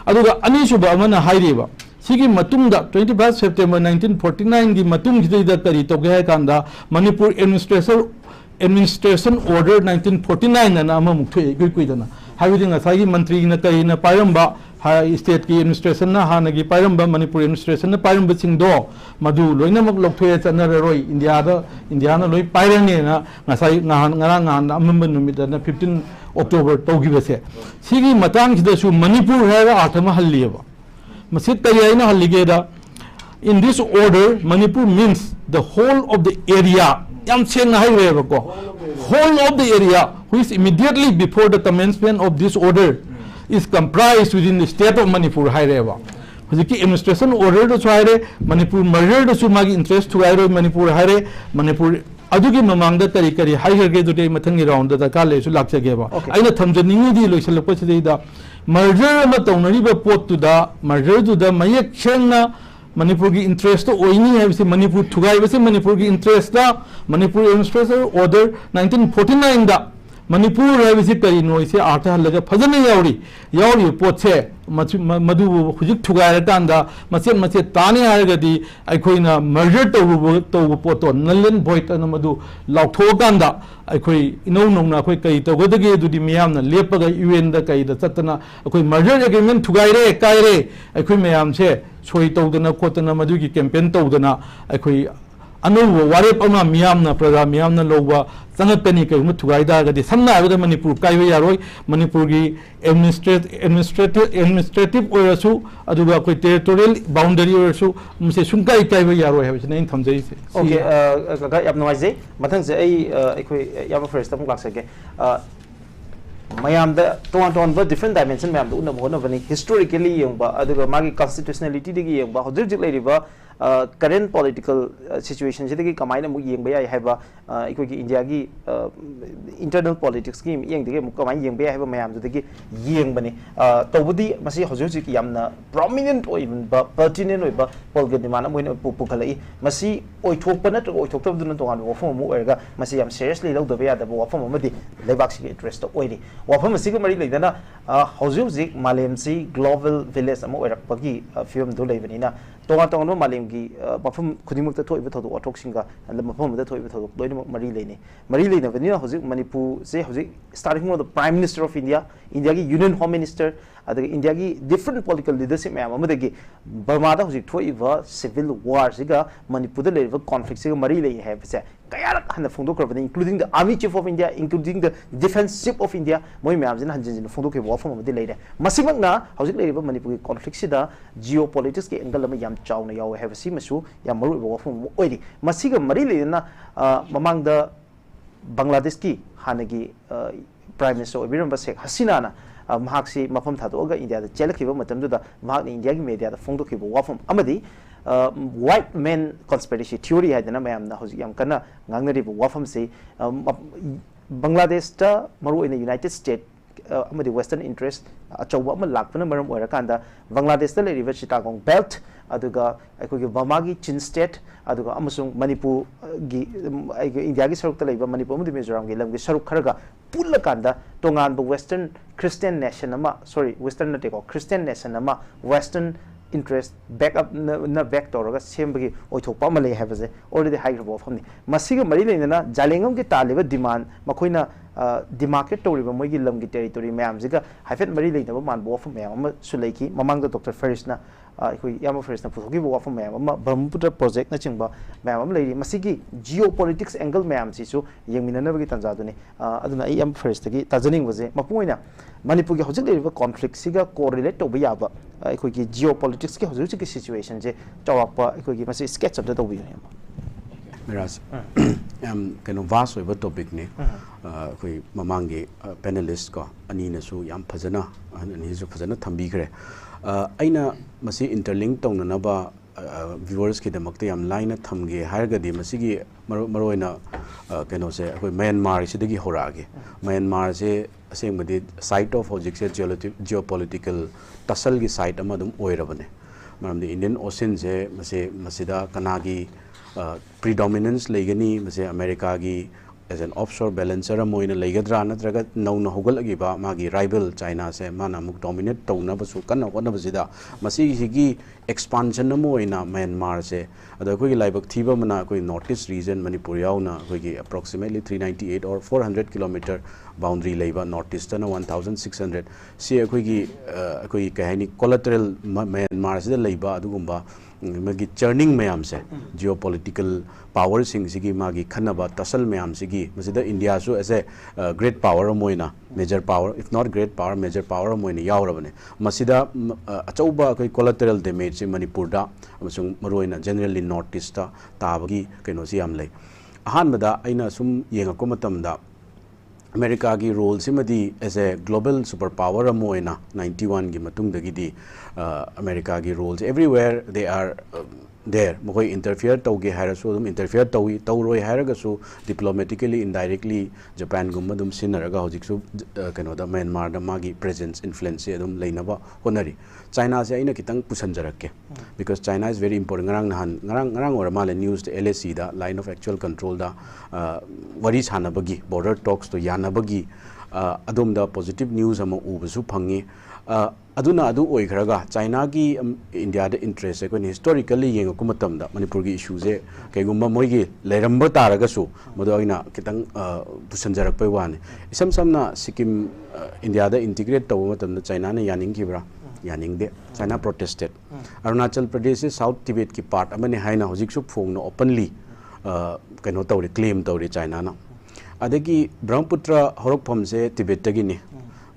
अदुगा अनिसुबा अमना हाइरेबा सिगी मतुंगदा 21 सेप्टेम्बर 1949 की मतुंग जिदा करी तो गए कांदा Manipur administration order 1949 na ama mukhe gui dana habi nga sai मंत्री na kai na पायरंबा state की administration na hanagi पायरंबा Manipur administration na पायरंबा सिंगदो मधु लोइना मक लोकथोय चनर रोय इंडिया ना लोइ पायरने ना ngasai ngarang amamba numit na 15 october togibase sigi matang sida su manipur ha athama hallieba masit tayina halligeda in this order manipur means the whole of the area yam chen hai ko whole of the area which immediately before the commencement of this order is comprised within the state of Manipur hai reba hujiki administration order to chaire Manipur merger to magi interest to gairo Manipur hai Manipur adugi mamangda kari hai ge du dei mathangi round da ka le su lakse ge ba aina thamjaningi di loisal ko chei da merger ma taunari ba pot tu da merger tu da mayek chengna Manipur की interest तो ओइनी है वैसे मणिपुर थुगाई वैसे मणिपुर की interest था Manipur administration order 1949 दा मणिपुर है वैसे करी नो इसे आठ हल्लगा फजन यावरी पोत से मधु हुजिक थुगाई तांदा मचे ताने हारगदी अखोइना मर्जर तो पोतो नलन भोइट न मधु लाउथो कांदा अखोइ इनौ नौना अखोइ कई तगदगे दुदि मियामना लेपगा यूएन दा कई दा चतना अखोइ मर्जर एग्रीमेंट थुगाई रे कायरे अखोइ मियाम से सोई तौदना कोतना मधु की कैंपेन तौदना अखोइ अनौब वारेप अमा मियामना प्रजा मियामना लोबा संगतनी कई थुगाई दागदी समना आबदा मणिपुर कायबे यारोय मणिपुर की एडमिनिस्ट्रेटिव ओरसु अदुगा कोई टेरिटोरियल बाउंड्री ओरसु मुसे सुंकाई कायबे यारोय है नै थमजै से ओके काका याब नवाइजे मथंग से अखोइ याब फर्स्ट तम क्लास के mayam da ton different dimension mayam da unna mohona bani historically yengba aduga magi constitutionality digi yengba hojik jik leiriba current political situation jidagi kamaina mu yengba yai haiba ikoi gi india gi internal politics gi yeng dige mu kamai yengba yai haiba mayam digi yengbani tobudi masi hojik jik yamna prominent oiba pertinent oiba polgani mana moina pukhalai masi oithokpa na oithokta dun tongan wafam mu erga masi yam seriously lo da ya da wafam amadi lebak si interest oiri wafam asiga mari leidana hojik malem si global village amo oirakpagi film do leibanina tonga tonga malem gi wafam khudimuk ta thoiba thodu athok singa mafam da thoiba thodu loinam mari leini mari leina banina hojik manipur se hojik starting with the prime minister of india gi union home minister adagi india gi different political leadership mayam amadagi burma da hojik thoiba civil war siga manipur da leiba conflict siga mari lei hai pase kayarak hana phongdokrabani including the army chief of india including the defense chief of india moi mayam jin hanjin phongdokhe wafam amadi leire masimakna hojik leiba manipur gi conflict sida geopolitics ki angle ma yam chawna yaw have si masu yam maru wafam oiri masiga mari leina mamang da bangladesh ki hanagi prime minister obiramba sheikh hasina na mahaksi mafam thadoga india da chelakhiba matamduda mahak india gi media da phongdokhiba wafam amadi white man conspiracy theory haidana mayam na hoji yam kana ngangnari bu wafam se bangladesh ta maru in the united states amadi western interest achauba ama lakpana maram oirakanda bangladesh ta leriba chittagong belt aduga aikogi burma gi chin state aduga amasung manipur gi india gi saruk ta leiba manipur mu mizoram gi lam gi saruk kharaga pulla kanda tongan bu western christian nation ama western na ko christian nation ama western interest back up na back toraga sembagi oithokpa ma lei habaje already high grab of hamni masiga mari leina jalengam ki taliba demand makoina demarcate tawriba moigi lamgi territory mayam jiga haifet mari leina ba man bo fam mayam ama sulaiki mamang da Dr. Farez na khoi yama Farez na puthogi bo fam mayam ama Brahmaputra project na chingba mayam am leiri masigi geopolitics angle mayam si su yengmina na bagi tanja duni aduna I am Farez tagi tajaning waje mapuina Manipur ki hojik leiriba conflict siga correlate to ba yaba khoi ki geopolitics ki hojik ki situation je tawakpa khoi ki masi sketch of the to bi Miraj, kano vast over topic ne, koi mamangi panelist ko ani na su yam phajana ani su phajana thambi kare. Aina masi interlink tong na ba viewers ki damakte yam line thamge harga di masi ki maroina kano se koi Myanmar se degi horage. Myanmar se aseng madi site of hojik se geopolitical tasal ki site amadum oirabane. Maram di Indian Ocean se masida kanagi predominance legani mase America gi as an offshore balancer moina legadra natraga nauna hogal agiba magi rival China se mana muk dominate tawna basu kana hona basida masi higi expansion moina Myanmar se ada koi laibak thiba mana koi northeast region Manipur yauna koi gi approximately 398 or 400 km boundary leiba northeast na 1600 se koi gi koi kahani collateral Myanmar se leiba adugumba magi churning mayam se geopolitical power sing sigi magi khanaba tasal mayam sigi masida India so as a great power moina major power if not great power major power moina yaurabane masida achauba kai collateral damage se Manipur da amasung maroina generally northeast ta tabagi kaino si am lei ahan bada aina sum yenga ko matamda America ki role simadi as a global superpower amoina 91 gi matung dagidi America ki roles everywhere they are there mokoi interfere tawge harasu dum interfere tawroi haragasu diplomatically indirectly Japan gumma dum sinaraga hojiksu kano da Myanmar da magi presence influence dum leinaba honari China se aina kitang pusanjarakke because China is very important ngarang or male news the LAC da line of actual control da wari chanabagi border talks to yanabagi adum da positive news ama ubasu phangi aduna adu oikhraga China ki India da interest ko historically yenga ko matam da Manipur gi issue je kaigumba moigi leiramba taraga su modoina kitang pusanjarak pai wane isam samna Sikkim India da integrate taw matam da China na yaning kibra yaning de China protested Arunachal Pradesh South Tibet ki part amane haina hojik su phong no openly kaino tawre claim tawre China na adagi Brahmaputra horokpham se Tibet tagi ni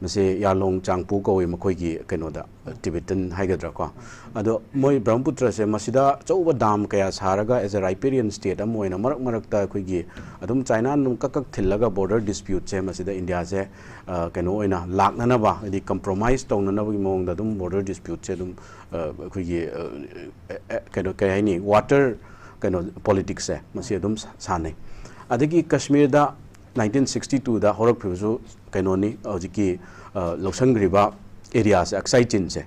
mase yalong changpu ko oi makoi gi keno da Tibetan haigadra ko ado moi Brahmaputra se masida chauba dam kaya saraga as a riparian state amoina marak ta khoi gi adum China num kakak thillaga border dispute se masida India se keno oina lakna na ba di compromise tong na bi mong da dum border dispute se dum khoi gi keno kaya ni water keno politics se masi adum sanai adagi Kashmir da 1962 da horak phisu kainoni hojiki loksangriba area se aksai chin se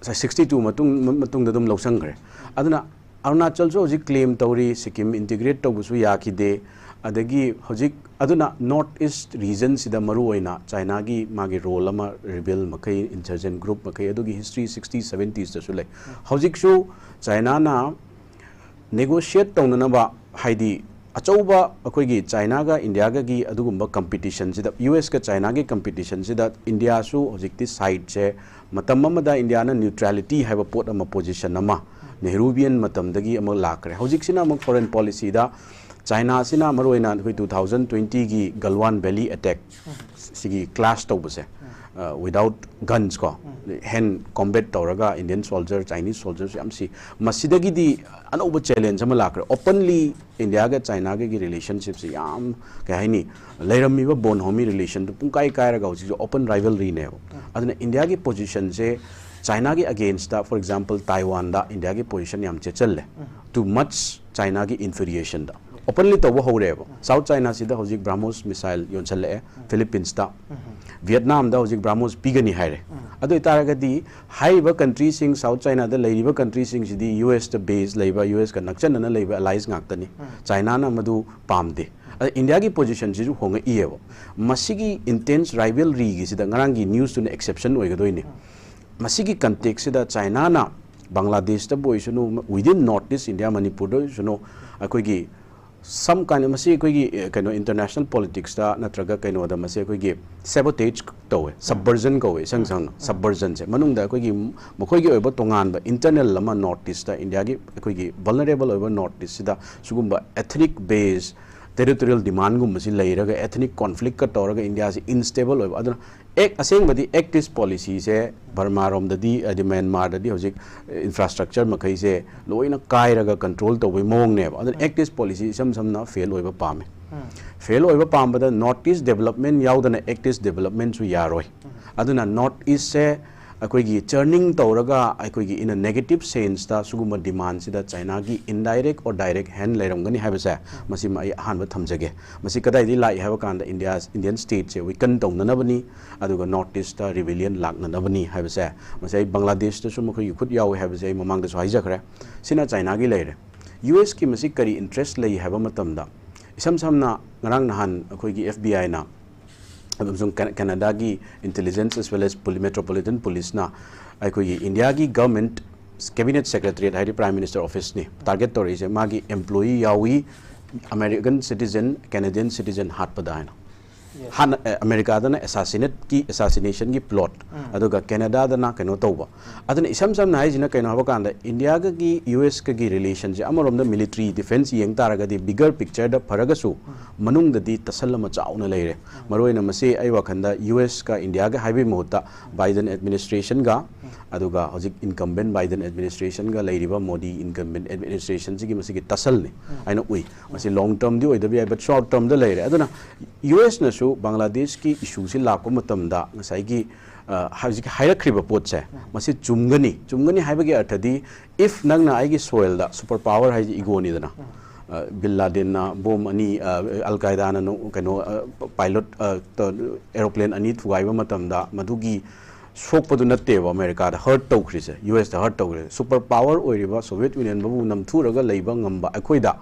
62 matung da dum loksangre aduna Arunachal so hojik claim tawri Sikkim integrate tawbusu yakide adagi hojik aduna north east region sida maru oina China gi magi role ama rebel makai insurgent group makai adugi history 60s 70s da su lai hojik su China na negotiate tawna ba haidi achauba akoigi China ga India ga gi adugumba competition sida US ga China gi competition sida India su hojikti side che matam amada India na neutrality have a pot ama position ama Nehruvian matam dagi ama lakre hojik sina ama foreign policy da China sina maroina 2020 gi Galwan Valley attack sigi clash tawbase without guns ko hand combat tawraga Indian soldier Chinese soldiers yamsi masidagi di anoba challenge ama lakre openly India ga China ga gi relationships yam kahini leirami ba bon homi relation to pungkai kai raga hoji open rivalry ne aduna India gi position se China gi against da for example Taiwan da India gi position yam che challe too much China gi infuriation da openly to wo hore South China sida hojik BrahMos missile yon challe Philippines da Vietnam da hojik BrahMos pigani haire adu itaragadi haiba country sing South China da leiba country sing sidi US da base leiba US ka nakchan na leiba allies ngaktani China na madu pamde India gi position ji honga iebo masigi intense rivalry gi sida ngarangi news to exception oigadoine masigi context sida China na Bangladesh da boy suno within northeast India Manipur do suno akoi gi some kind of masi koi international politics da natraga kaino da masi koi sabotage to subversion ko sang subversion se manung da koi mokoi gi oiba tongan ba internal lama northeast da India gi koi vulnerable over northeast da sugumba ethnic base territorial demand gum masi leiraga ethnic conflict ka toraga India se unstable oiba aduna ek aseng badi activist policy se Burma rom da di Myanmar da di hojik infrastructure makai se loina kairaga control to we mong ne aduna activist policy sam na fail oiba pame fail oiba pam bada northeast development yaudana activist development su yaroi aduna northeast se akoigi churning tawraga akoigi in a negative sense ta suguma demand sida China gi indirect or direct hand lairamgani habasa masi mai hanba thamjage masi kadai di lai haba kanda Indian state se weaken tawnanabani aduga northeast ta rebellion laknanabani habasa masi Bangladesh ta sum khoi khut yaw habasa mamang da so haijakre sina China gi laire US ki masi kari interest lai haba matamda isam samna ngarang nahan akoigi FBI na Canada gi intelligence as well as metropolitan police na India gi government cabinet secretariat hai prime minister office ni target tori se magi employee yawi American citizen Canadian citizen hat pada na han America da na assassination gi plot aduga Canada da na kano tawba aduna isam sam na jina kaino haba kanda India gi US gi relation je amarom da military defense yeng taraga di bigger picture da faraga su manung da di tasallama chauna leire maroina mase ai wakhanda US ka India ga haibi mohta Biden administration ga aduga hojik incumbent Biden administration ga leiriba Modi incumbent administration ji gi mase gi tasal ni aina ui mase long term di oida bi but short term da leire aduna US na su Bangladesh ki issue si lakko matam da ngasai gi hajik hairakriba pot se mase chumgani haiba gi arthadi if nangna ai gi soil da super power hai ego ni dana Bin Laden na bom ani Al Qaeda na no kano pilot aeroplane ani thuaiba matam da madugi sok padu natte wa America da hurt to khrise US da hurt to super power oiriba Soviet Union babu namthuraga leiba ngamba akoida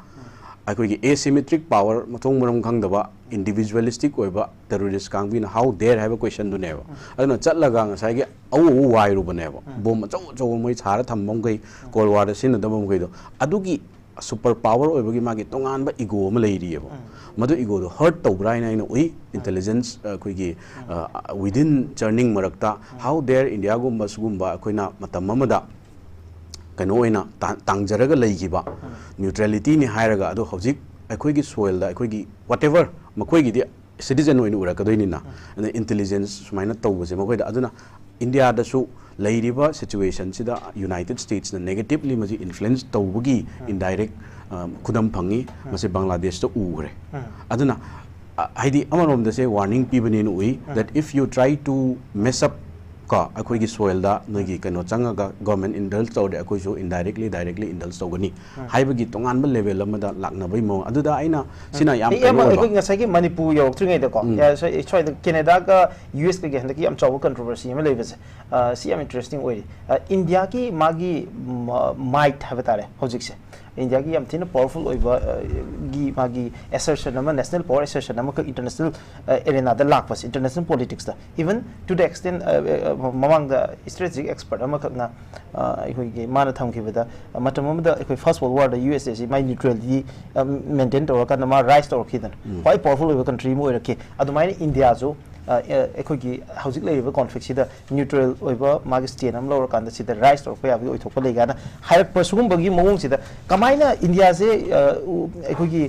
akoigi asymmetric power mathong maram khangdaba individualistic oiba terrorist kangbi na how dare have a question du neba aduna chatlaga ngasai ge au wai ru baneba bom chaw moi chara thambom gai cold war sin da bom gai do adugi super power oibagi magi tongan ba ego ma leiriyeba madu ego do hurt tawbrai na ina ui intelligence koigi within churning marakta how dare India gumba sugumba koina matam amada kano oina tangjaraga leigiba neutrality ni hairaga ado hojik akoigi soil da akoigi whatever makoigi di citizen oina urakadoini na intelligence sumaina tawbase makoida aduna India da su leiriba situation sida United States na negatively maji influence tawbugi indirect kudam phangi mase Bangladesh to ugre aduna haidi amarom da se warning pibani no ui that if you try to mess up ka akoi gi soil da nogi kano changa ga government indulge tawde akoi so directly indulge tawgani haiba gi tongan ba level amada lakna bai mo aduda aina sina yam kano ba akoi ngasai gi manipur yo tringai da ko ya so choi da Canada ga US ka gi handaki am chaw controversy ma lebase si am interesting way India ki magi might have tare hojik se India ki am thina powerful oiba gi magi assertion ama national power assertion ama ka international arena da lakpas international politics da even to the extent mamang the strategic expert ama ka na ikoi gi mana thamki da matam da ikoi first world war da USA si my neutrality maintain to ka na ma rise to khidan why powerful oiba country mo irake adumai India zo ekhogi hauzik leiba conflict sida neutral oiba magi state am lawra kanda sida rise to pa yabi oithokpa legana hairak pasugum bagi mawong sida kamaina India se ekhogi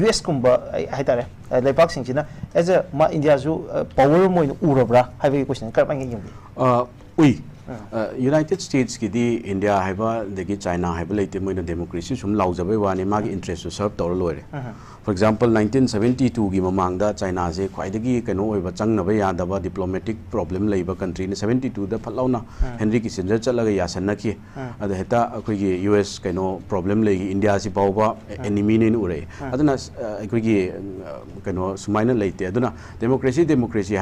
US kumba haitare leipak sing sina as a India zu power mo urabra haibi question karma ngi ui United States ki di India haiba degi China haiba leite moina democracy sum laujabai wani magi interest to serve tawra loire for example 1972 gi mamang da China se khwaidagi kano oiba changnaba yadaba diplomatic problem leiba country ne 72 da phalawna Henry Kissinger chalaga yasanna ki ada heta akoi gi US kano problem legi India si pawba enemy ne ure aduna akoi gi kano sumaina leite aduna democracy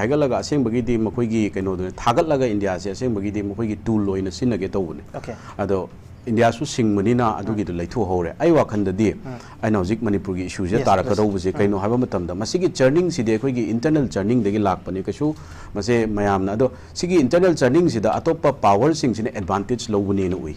haiga laga aseng bagi di makoi gi kano thagat laga India se aseng bagi di makoi gi tool loina sinage tawune ado India su singmani na adugi du laithu hore ai wakhanda di aina hojik Manipur gi issue je taraka do buje kaino haba matam da masigi churning si de khoi gi internal churning de gi lakpani kasu mase mayam na do sigi internal churning si da atopa power sing sine advantage lobuni no ui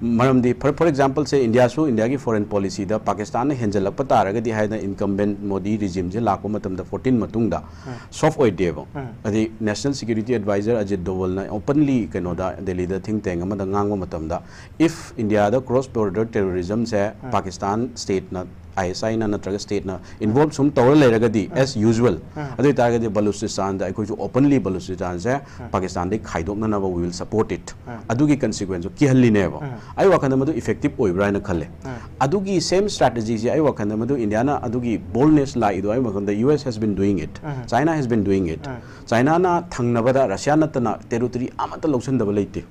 maramdi for example say India su India ki foreign policy da Pakistan ne henjal pa taraga di haida incumbent Modi regime je lakko matam da 14 matung da soft oid debo adi national security advisor Ajit Doval na openly kano da Delhi da think tank ama da ngang matam da if India da cross border terrorism se Pakistan state na ISI na natraga state na involved sum tawra leragadi as usual adu taragadi Balochistan da ko openly Balochistan se Pakistan de khaidokna na we will support it adugi consequence ki halli ne ba ai wakanda madu effective oibra na khalle adugi same strategy ji ai wakanda madu India na adugi boldness la ido ai wakanda US has been doing it China has been doing it China na thangnabada Russia na tana territory amata loksan da leite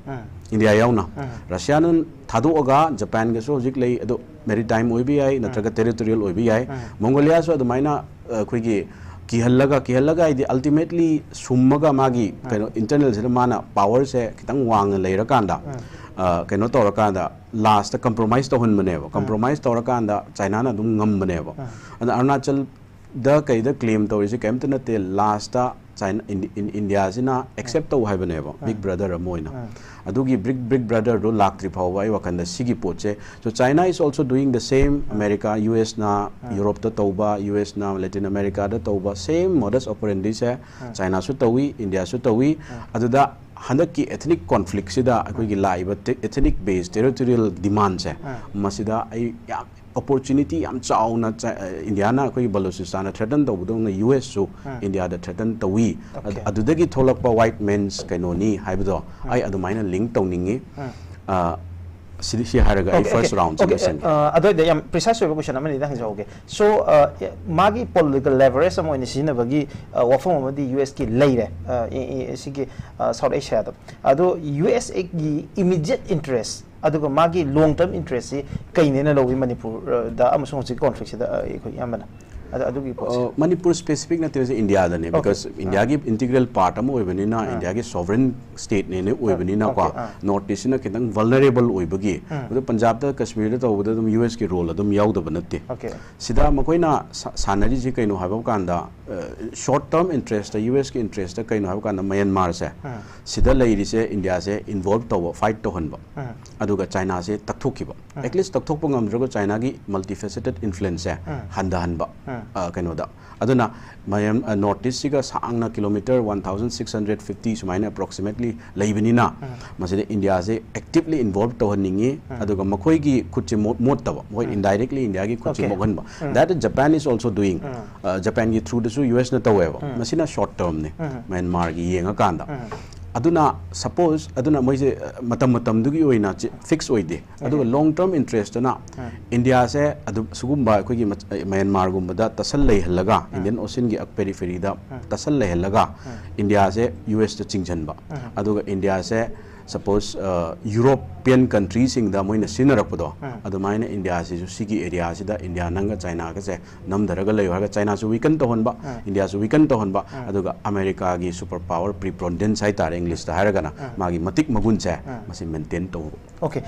India yauna Russia na thadu Japan ga so hojik lei ado maritime oibi ai natraga territorial oibi ai Mongolia so adumaina khoigi kihallaga ide ultimately summaga magi kano internal se mana power se kitang wang leira kanda kano tora kanda last compromise to hun maneba compromise tora kanda China na dum ngam maneba and Arunachal the kaida claim to is kem tana te last China in India sina accept to habaneba big brother amoina adugi big brother do lak tri phawa ai wakanda sigi poche so China is also doing the same America US na Europe to toba US na Latin America da toba same modus operandi se China su tawi India su tawi aduda handak ki ethnic conflict sida akoi gi laiba ethnic based territorial demand se masida ai opportunity am chauna India na koi Balochistan threaten to budong na US so India da threaten to we adudagi tholakpa white men's kanoni haibdo ai adumaina link tawningi Sidhi haraga ai first round ado de yam precise question amani dang joge so magi political leverage amo ni sina bagi wafam amadi US ki leire sigi South Asia da ado US ki immediate interest aduga magi long term interest si kainena lowi Manipur da amasong si conflict da ko yamana Manipur specific na tese India da ne because India ki integral part amo oibani na India ki sovereign state ne oibani na kwa north east na kitang vulnerable oibagi ado Punjab da Kashmir da tawda dum US ki role adum yaud da banatte sida makoi na sanari ji kaino haba kanda short term interest da US ki interest da kaino haba kanda Myanmar se sida leiri se India se involved to fight to hanba aduga China se takthokkiba at least takthokpa ngamdro China ki multifaceted influence se handa hanba kanoda aduna mayam notice siga sangna kilometer 1650 sumaina approximately laibinina maside India se actively involved to haningi aduga makoi gi khutchi mot tawa moi indirectly India gi khutchi moganba that Japan is also doing Japan gi through the US na taweva masina short term ne Myanmar gi yenga kanda aduna suppose aduna moise matam dugi oina fix oide aduga long term interest na India se adu sugumba ko gi Myanmar gumba da tasal lei halaga Indian Ocean gi periphery da tasal lei halaga India se US to chingjanba aduga India se suppose European countries in the moina sinarapodo adumaina India se sigi area sida India nanga China ka se namdaraga leyoga China su weaken to honba India su weaken to honba aduga America gi superpower preponderance hai tar English ta haraga na magi matik magun che masi maintain to okay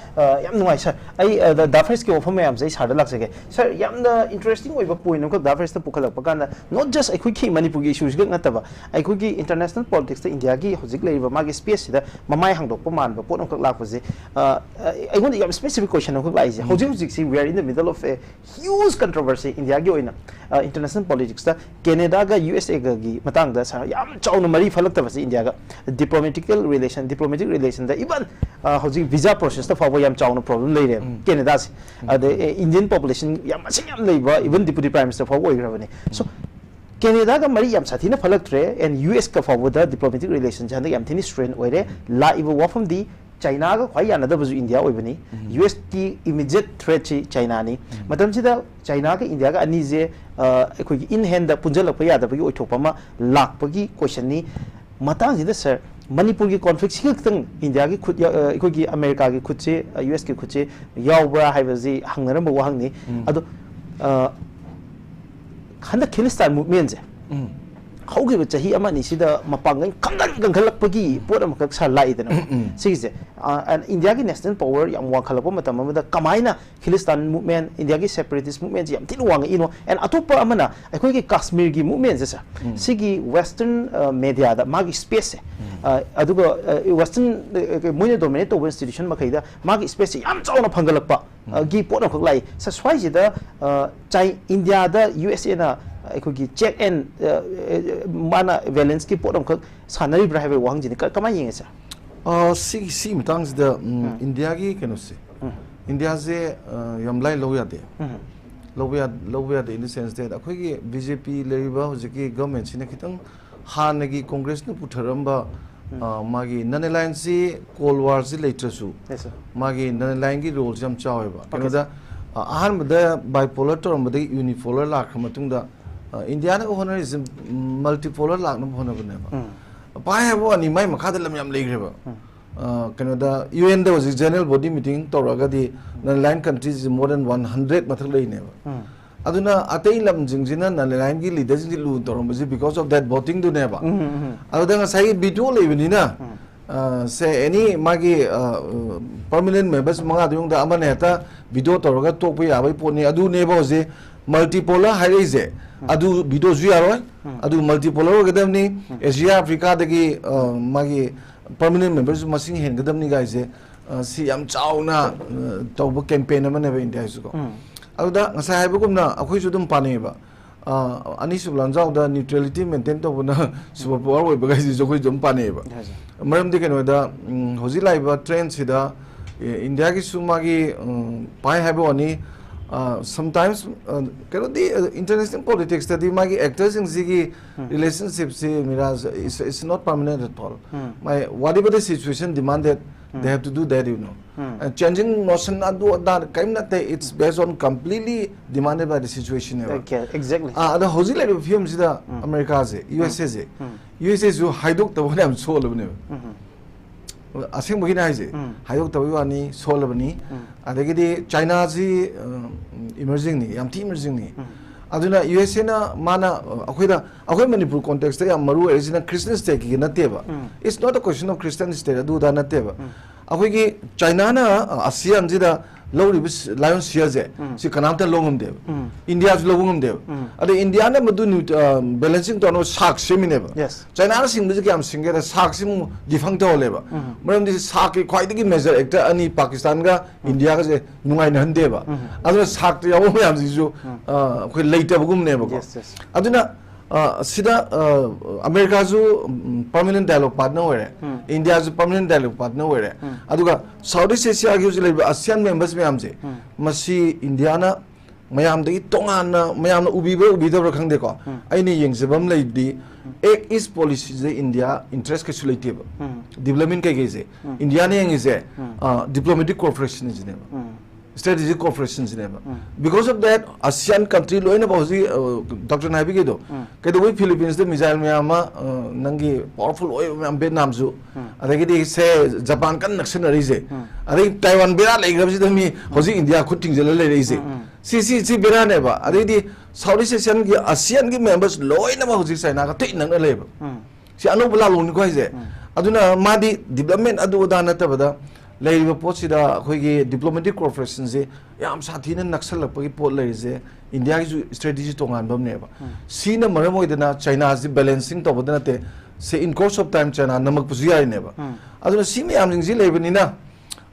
yam nuai sir ai da first ki offer mayam sai sarda laksege sir yam da interesting oiba point ko da first pukhalak pakanda not just ai ki Manipur gi issues ga nataba ai ki international politics ta India gi hojik leiba magi space da mamai hangdok man ba pot lak pose I want to specific question of like we are in the middle of a huge controversy in the oina international politics ta Canada ga USA ga gi matang da sa yam chauna mari phalak ta India ga diplomatic relation da even hojik visa process ta fawo yam chauna problem lei re Canada the Indian population yam yam leiba even deputy prime minister fawo igrabani so Canada ga mari yam sathina phalak tre and US ka fawo da diplomatic relations janda yam thini strain oire la ibo wa from the China ga khwai yana da bazu India oibani US ki immediate threat chi China ni matam sida China ga India ga ani je khoi in hand da punjal pa ya da bagi oithokpa ma lak pagi question ni matang sida sir Manipur ki conflict si tang India ki khut khoi ki America ki khut che US ki khut che yawbra haibazi hangnaram ba wahang ni ado khanda Kyrgyzstan movement je haugi chahi ama ni sida mapangan kangalak pagi pot am kak sa lai dana sigise and India ki national power yam wa khalapa matam amada kamaina Khalistan movement India ki separatist movement yam tin wang ino and atopa amana akhoi ki Kashmir ki movement jesa sigi western media da magi space aduga western moine dominate to institution makhaida magi space yam chauna phangalakpa gi pot am kak lai sa swai jida chai India da USA na akhoi check and mana valence ki pot am kak sanari brave wang jini kamai yeng sa si mitang da India ki keno se India se yamlai loya de loya de in the sense that akhoi ki BJP leriba hojiki government sine khitang han gi congress na putharamba magi nanelain si cold war si later su magi nanelain gi role jam chaweba keno da ahan mada bipolar to mada unipolar la khamatung da India na honor is multipolar la na honor bane ba pai ha bo ni mai makha da lam yam legre ba Canada UN there was a general body meeting to ragadi nanelain countries more than 100 mathal lei ne ba aduna atei lam jingjina nanelain gi leaders ji lu to romji because of that voting do ne ba aduna sai video le bini na say any magi permanent members manga dung da amane ta video to raga to pu ya bai poni adu ne ba je multipolar hairize adu video ju yaroi adu multipolar gadam ni Asia Africa dagi magi permanent members masing hen gadam ni guys si yam chauna tawba campaign amane ba India su ko aduda ngasa haibu kumna akhoi su dum pane ba ani su lanjau da neutrality maintain to buna super power we ba guys jo khoi dum pane ba maram de ken da hoji lai ba trend sida India ki suma gi pai haibu ani sometimes the international politics that the magi actors in zigi relationships Miraj is not permanent at all. Whatever the situation demanded, they have to do that, you know. Changing notion that it's based on completely demanded by the situation. Okay, exactly. The hozi like films the America USA USA who hiduk the one I'm so asing bagi na je hayok tawi wani solve ni adagi di China ji emerging ni yam ti emerging ni aduna USA na mana akhoi Manipur context ta yam maru is na Christian state ki na teba it's not a question of Christian state adu da na teba akhoi ki China na ASEAN ji da low lion share je si kanam ta longum de India ju longum de ade India na madu balancing to no sak semine ba yes China na sing ji kam singe da sak sim difang to le ba maram di sak ki khwai gi major actor ani Pakistan ga India ga je nungai na hande ba adu sak ta yaw yam ji ju khoi later bugum ne ba ko aduna sida America ju permanent dialogue partner were India ju permanent dialogue partner were aduga Southeast Asia gi ju ASEAN members mayam je masi India na mayam de tongan na mayam na ubida khang de ko aini yengsebam lei di ek is policy je India interest ke sulative development ke ge India ne yeng je diplomatic cooperation je ne strategic cooperation because of that ASEAN country lo ina bauzi Dr. Nabi ke do ke do Philippines de missile mayama nangi powerful oi Vietnam ju adagi di se Japan kan nationary je adagi Taiwan bera legram ji mi hoji India khuting jela le rei je si bera ne ba adagi di Southeast Asian ki ASEAN ki members lo ina ba hoji China ka te nang le ba si anu bula lo ni ko je aduna madi development adu da na ta bada Lay Potsida, Hogi diplomatic cooperation, Yam Satin and Naxal, Port Lays, India strategy to Andom never. Seen a Maramoidana, China's balancing top of the say in course of time, China, Namakuzia never. I don't see me, I'm in Zilevanina.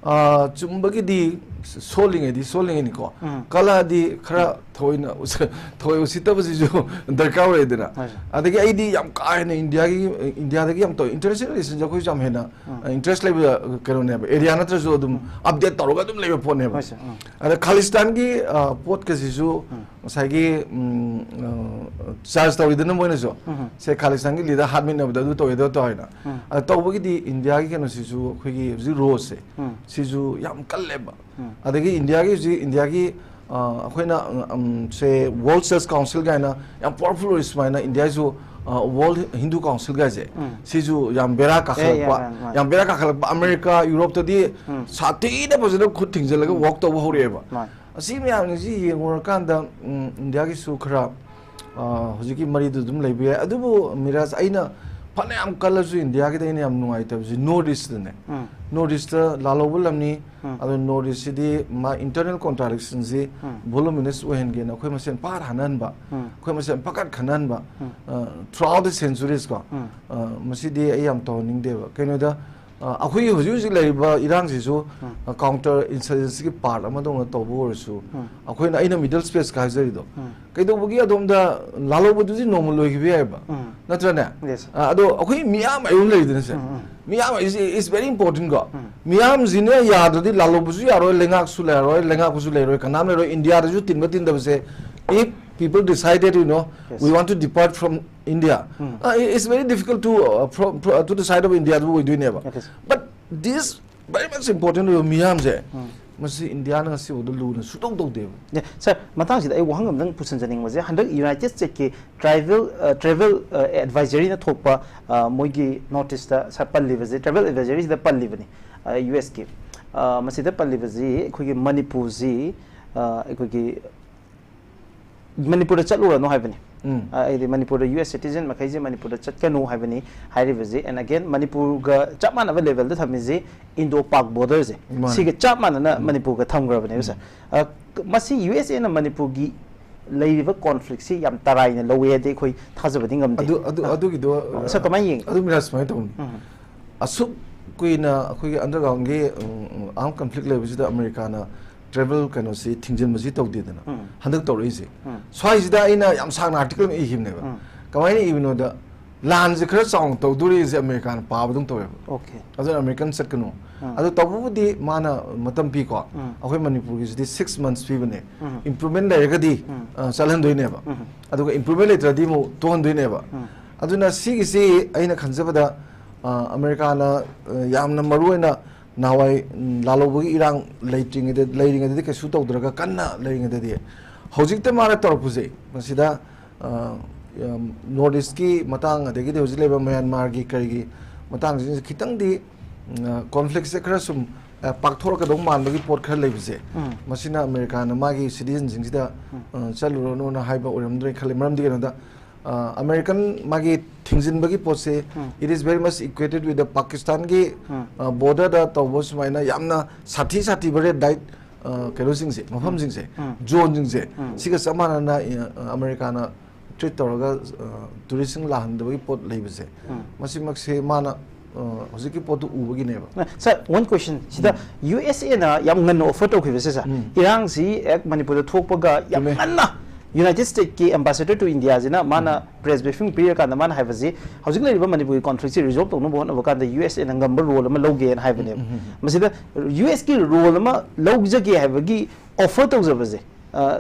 Chumbagi di soling in ko. Kala di Kra Toina Sita was the cover. I think ID Yam Kain India Yam to international is Jakuam Hena, interest level Karone, Ariana Trazodum, update Torogadum level upon never. And the Khalistangi Port Kazizu, Sagi Charles with the Namonezo, say Khalistangi leader had been of the Duto Toina. I thought the India can Sizu, zero say, Sizu Yam Kaleba. Adagi India ki when say World Church Council guy na yam powerful is mana India ju World Hindu Council guy je siju yam bera ka khalak America Europe to di sati na bajana khud thing jalaga walk to ho re ba asi me am ji ngor kan da India ki su khara hojiki mari du dum leibe adubu Miraj aina phane am kalasu India ki daine am nuai tabji notice ne notice ta lalobul amni adu notice di ma internal contradictions ji voluminous ohen ge na khoi masen par hanan ba khoi masen pakat khanan ba throughout the centuries ko masi di ai am to ning de ba kaino da akhoi huju leiba irang ji su counter insurgency ki part ama dong to bo su akhoi na aina middle space ka jari do kaido bugi adom da lalobu du ji normal loi gi be ba natra na ado akhoi miyam ayun lei din se miyam is very important go miyam jine ya do di lalobu su ya ro lengak su le ro lengak ku su le ro kanam le ro India ju tin ba tin da se if people decided, you know, we want to depart from India. It's very difficult to the side of India to do never. But this very much important to Miyam say. Masi India na si udah lu na sutong tong deh. Ya, sir, matang sih, wahang gamdang pusan janing masih. Hendak United States ke travel advisory na thokpa moigi notice ta sa palli bazi travel advisory da palli bani US ke. Masih da palli bazi, koi Manipur zi, koi Manipur chatlu no haibani. The Manipur US citizen makaizi Manipur chatka no haibani hairibazi and again Manipur ga chapman ava level da thamizi Indo-Pak borders siga chapman na Manipur ga thamgrabani sa masi USA na Manipur gi leiba conflict si yam tarai na lowe de khoi thajabadi ngamde adu gi do sa kamai yeng adu miras mai ton asuk kuina khoi underground ge armed conflict level da America na travel kano si thingjin masi tawde dana handak tawrei se swai sida ina yam sang article me himne ba kamai ni ibno da lan je khara song tawduri is American pa badung tawe okay adu American set kano adu tabu di mana matam pi ko akhoi Manipur gi 6 months pi bane improvement la ga di salhan doi ne ba adu ga improvement letra di mo to han doi ne ba adu na si gi si aina khanjaba da America na yam na maru na Nawai lalobugi irang lighting the kasu tawdraga kanna lighting the hojik te mara torpuse masida northeast ki matang adegi de hojile ba Myanmar gi karigi matang jin khitang di conflict se khara sum pakthor ka dong man bagi pot khar leibse masina America na magi citizen jing sida chaluro no na haiba uramdre khale maram di da American magi thingjin bagi pose it is very much equated with the Pakistan gi border da tawbos maina yamna sati bare died kelo sing se mafam sing se zone sing se siga samana na America na treat tawga tourism la han bagi pot leibse masi makse mana hojiki pot ubagi ne ba sir one question sida USA na yam ngan offer to khibese sa irang si ek Manipur da thokpa ga yam anna United States ki ambassador to India jina mana press briefing period ka mana haibazi hojik lai ba Manipur conflict si resolve to no bon aba kan the USA na ngam role ama loge na haibane masida US ki role ama logje ki haibagi offer to jabaze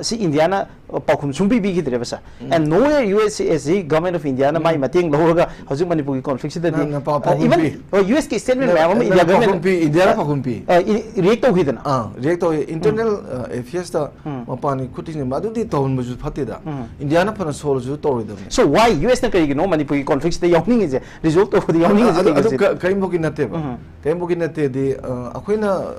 si Indiana pakhum sumbi bi gidre basa and nowhere USA government of Indiana mai mateng loga hojik Manipur ki conflict si even US ki statement ma India government Indiana pakhum pi react to hidana react to internal affairs ta mapani khuting madu di town muju phatida Indiana phana sol ju to ridam so why US na kai no Manipur ki conflict the yawning is result of the yawning is kai moki nate ba kai moki nate di akhoina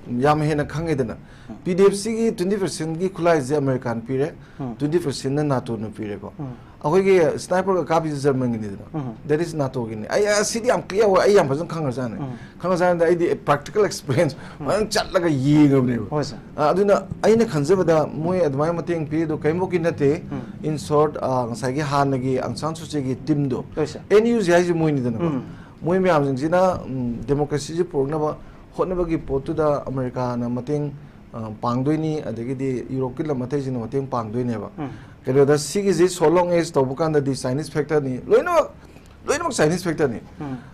yam hena khangedana PDFC gi 20% gi khulai je American pire 20% na NATO na pire ko akhoi gi sniper ka kapi German gi dina that is NATO gi ai city am clear ai am phajang khanga jane da ai practical experience man chat laga yi ngam ne aduna aina khanjaba da moi admai mateng pi do kai moki nate in short ngasai gi han gi angsan su che gi team do NU ji ai moi ni dana moi me am jing jina democracy ji porna ba hotna ba gi potu da America na mateng pangdoini adegidi Europe ki lamathai jina mateng pangdoine ba kero da sigi ji so long as to bukan da di Chinese factor ni loino Chinese factor ni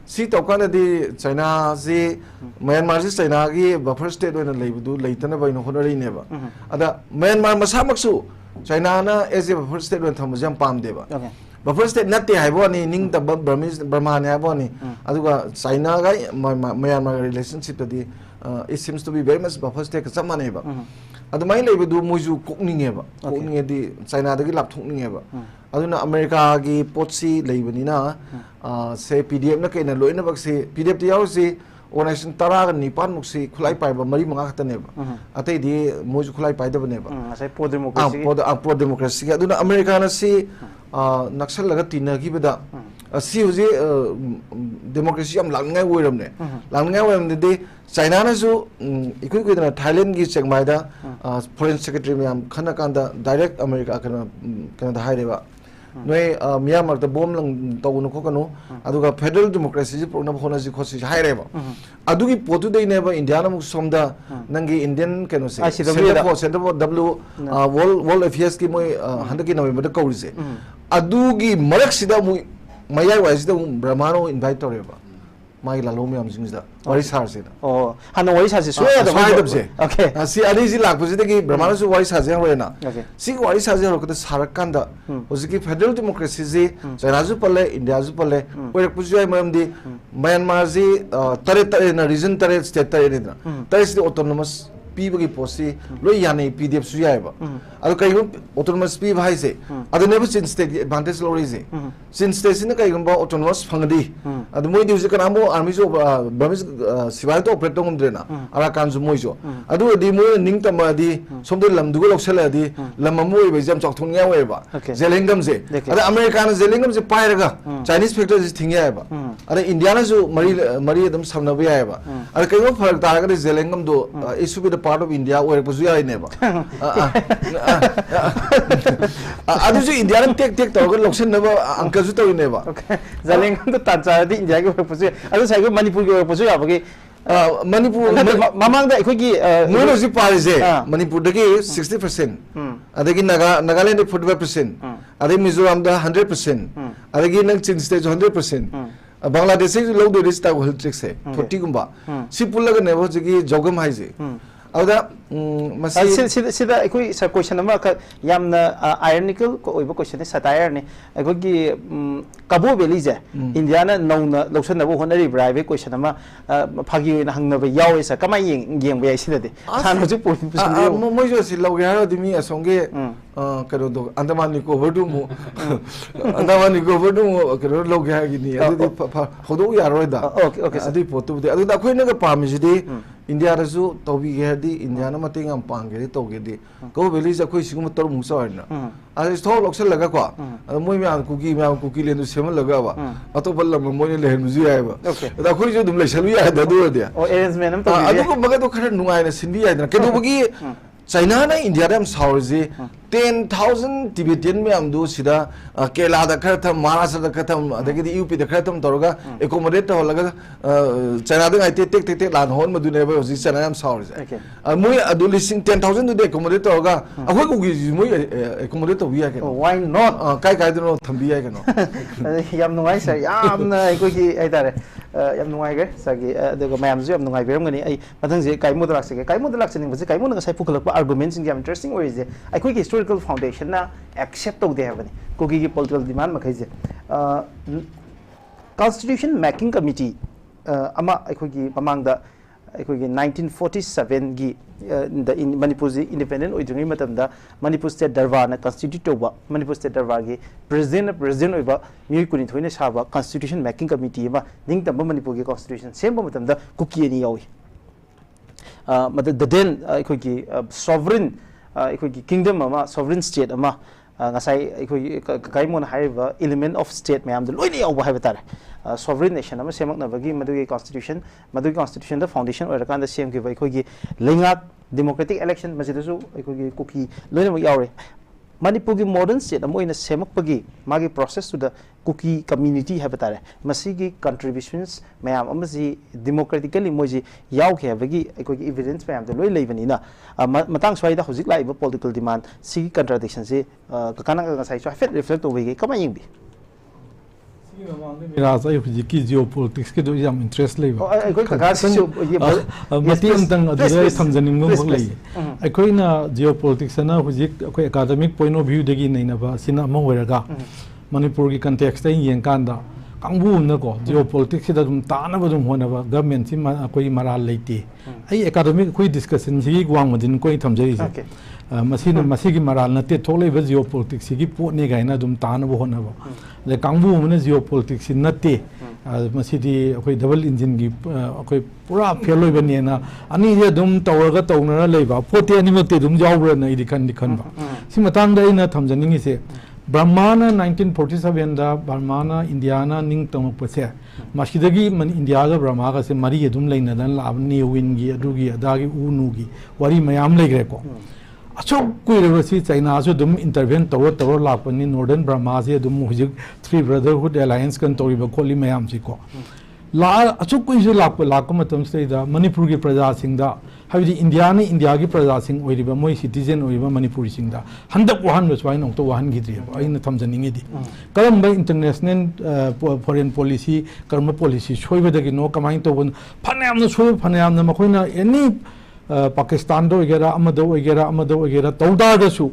si to kan da di China ji Myanmar ji China gi buffer state oina leibudu leitana ba ino honori ne ba ada Myanmar masamaksu China na as a buffer state oina thamajam pam de ba buffer state natte haibo ni ning da Burma ne haibo ni aduga China ga Myanmar relationship di it seems to be very much buffer state ka samane ba adumai leibudu moju kokninge ba kokninge di China da gi lap thokninge ba aduna America gi potsi leibani na se PDF na kaina loina bak se PDF ti yaw se organization tara ni pan muksi khulai pai ba mari manga khata ne ba atai di moju khulai pai da ne ba asai pro democracy pro democracy aduna america na si naksal laga tinagi beda si huji democracy am langngai woiram ne langngai woiram de China na su ikui kui na Thailand gi chengmai da foreign secretary myam khana kanda direct America kana da haire ba noi Myanmar da bom lang tawunu ko kanu aduga federal democracy ji program hona ji khosi haire ba adugi potu dei ne ba India na muk somda nangi Indian kanu se center for w world affairs ki moi handaki November da kawri se adugi marak sida mu mayai wa sida brahmano invite tore ba mai la lo myam jing da wari sar se oh hana wari sar se so ya da okay si ani ji lak pujide ki brahmano su wari sar se ro na si wari sar se ro ko sarak kan da oziki federal democracy ji China ju pale India ju pale oi puju ai mam di Myanmar ji tare na region tare state tare ni na tare si autonomous pibagi posi lo yani pdf su ya ba adu kai autonomous pib hai se adu ne sin state advantage lo ri se sin state sin kai gamba autonomous phangdi adu moi diu kana mo army jo bamis sibai to operate ngum de na ara kan ju moi jo adu di moi ning tam di somde lam du lo sela di lam mo be jam chok thung ya we ba zelengam je adu american zelengam je pai raga chinese factor is thing ya ba adu india na ju mari adam samna ba ya ba adu kai mo farak ta ga zelengam do isu be part of India where was ya neba adu ju India ran tek to ga lokshan neba angka ju to neba zaleng to tan cha di India ge pusu adu sai go manipur ge pusu ya bagi manipur mamang da ikoi gi mono ji parise manipur da gi 60% adagi nagaland 45% adagi mizoram da 100% adagi nang chin state 100% Bangladesh se lo do this ta hol trick se 40 gumba si pullaga nebo ji jogam haije Auda sida ikoi sa question ama ka yamna ironical ko oiba question satire ne ikoi gi Cabo Valley je India na nongna loksan na bo honari bribe question ama phagi na hangna ba yaw isa kama yeng ba sida de san hoju po mo jo si lo ga ro dimi asonge karo do Andaman Nicobar du mo Andaman Nicobar du mo karo lo ga gi ni adu hodo ya ro da okay adu potu de adu da khoi na ga pa mi ji India rasu tobi ge di India na mating am pang ge to ge di Cabo Valley ja khoi sigum tor mu sa na as tho loksel laga kwa moi me Kukiland semal laga ba ato balla moi ne lehen mu ya ba da khoi jo dum le shalu ya da do de o arrangement am to adu ko maga to khara nungai na sindi ya na ke do bagi China na India ram saurje 10,000 Tibetan me amdu sida Kerala da khatham Maharashtra da khatham adagi UP da khatham toroga accommodate holaga China da tek lan hon madu ne ba ji China ram saurje moi adu listing 10,000 de accommodate toroga akoi ko gi moi accommodate to biya ke why not kai do thambi ya ke no yam nungai sa yam na ikoi gi ai tare yam nungai ge sa gi de ko mayam ju yam nungai beram gani ai mathang je kai modalak se kai modalak se ning ba kai mo na sai pukhalak pa arguments in interesting way je akoi gi historical foundation na accept to there bani koki ki political demand ma khaise constitution making committee ama akoi gi pamang da akoi gi 1947 gi the Manipur independent oidungi matam da Manipur state darbar na constitute to ba Manipur state darbar gi president oiba mi kuni thoine saba constitution making committee ma ding tam Manipur gi constitution same matam da kuki ni yawi the then akoi gi sovereign kingdom ama sovereign state ama ngasai kaimon haiba element of state mayam de loini yaw ba tare sovereign nation ama semak na bagi madugi constitution the foundation or kan da sem ki bai khoi lenga democratic election majidasu khoi kuki loina ma yawre Manipur gi modern state amo ina semak pagi magi process to the Kuki community habatare masigi contributions mayam amasi democratically moji yaw ke bagi ekoi evidence mayam de loi leibani na matang swai da hojik lai political demand sigi contradiction se kana ga sai so fit reflect over ge kama yingbi Miraj ai hojik ki geopolitics ke do jam interest lei ekoi ka so mati amtang adure thamjaning mo lei ekoi na geopolitics na hojik ekoi academic point of view degi nei na ba sina mo weraga Manipur ki context ta yeng kanda kangbu na ko geopolitics da dum ta na ba dum hona ba government si koi maral leiti ai academic koi discussion si gwang madin koi thamjai se masina masigi maral na te tholei ba geopolitics gi po ne ga na dum ta na ba hona ba le kangbu mane geopolitics na te masidi akoi double engine gi akoi pura fail oi bani na ani je dum tawra tawna leiba pote ani makte dum jawbra na idi kan ba si matang da ina thamjaningi se Brahmana 1947 da Brahmana Indiana ning tong pose masidagi man India ga Brahma ga se mari edum leina dan labni win gi adugi adagi unu gi wari mayam legre ko achok kuire si China so dum intervene tawro lapani northern Brahma se dum hujik three brotherhood alliance kan tori ba koli mayam si ko la achok kuise lak matam se da Manipur gi praja sing da हाबी India ने India की प्रजा सिंह ओइरिबा मोय citizen ओइबा Manipuri Singh दा हंदक वहान बसवाई नोंतो वहान गिद्रि आइन थमजनिंगी दी करम बा international foreign policy करम पॉलिसी सोइबदगी नो कमाइन तोबन फनाम न सोइ फनाम न मखोइना एनी पाकिस्तान दो वगैरह अमदो वगैरह तौदा दसु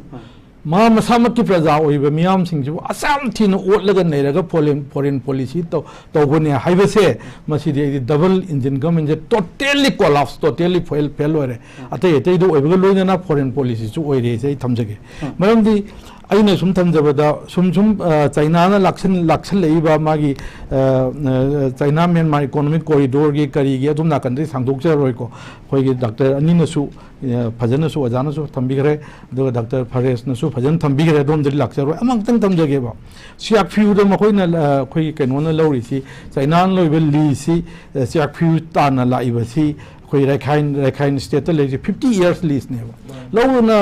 मा मसामत की प्रजा ओइबा मियाम सिंह जो असम थिन ओटलगा नैरगा फॉरेन पॉलिसी तौबने हाइबसे मसिदि डबल इंजन गवर्नमेंट जे टोटली कोलैप्स टोटली फेल होरे अतै दो ओइबगा लोइना फॉरेन पॉलिसी जो ओइरे जे थमजगे मरमदि अइना सुम थमजबदा सुम चाइना ना लाक्सन लेइबा मागी चाइना म्यांमार इकोनॉमिक कॉरिडोर गी करी गी अदुम नाकंदि सांगदोकजे रोइको खोइगी डॉक्टर अनिनसु फजनसु अजानसु थंबिगरे दो डॉक्टर फरेस नसु फजन थंबिगरे दोम दि लाक्चर रोइ अमंगतंग थमजगेबा सियाक फ्यू द मखोइना खोइ केनोना लौरिसी चाइना लोइबे लीसी सियाक फ्यू ताना लाइबसी कोई रेखाइन स्टेट ले 50 years लीज ने लौना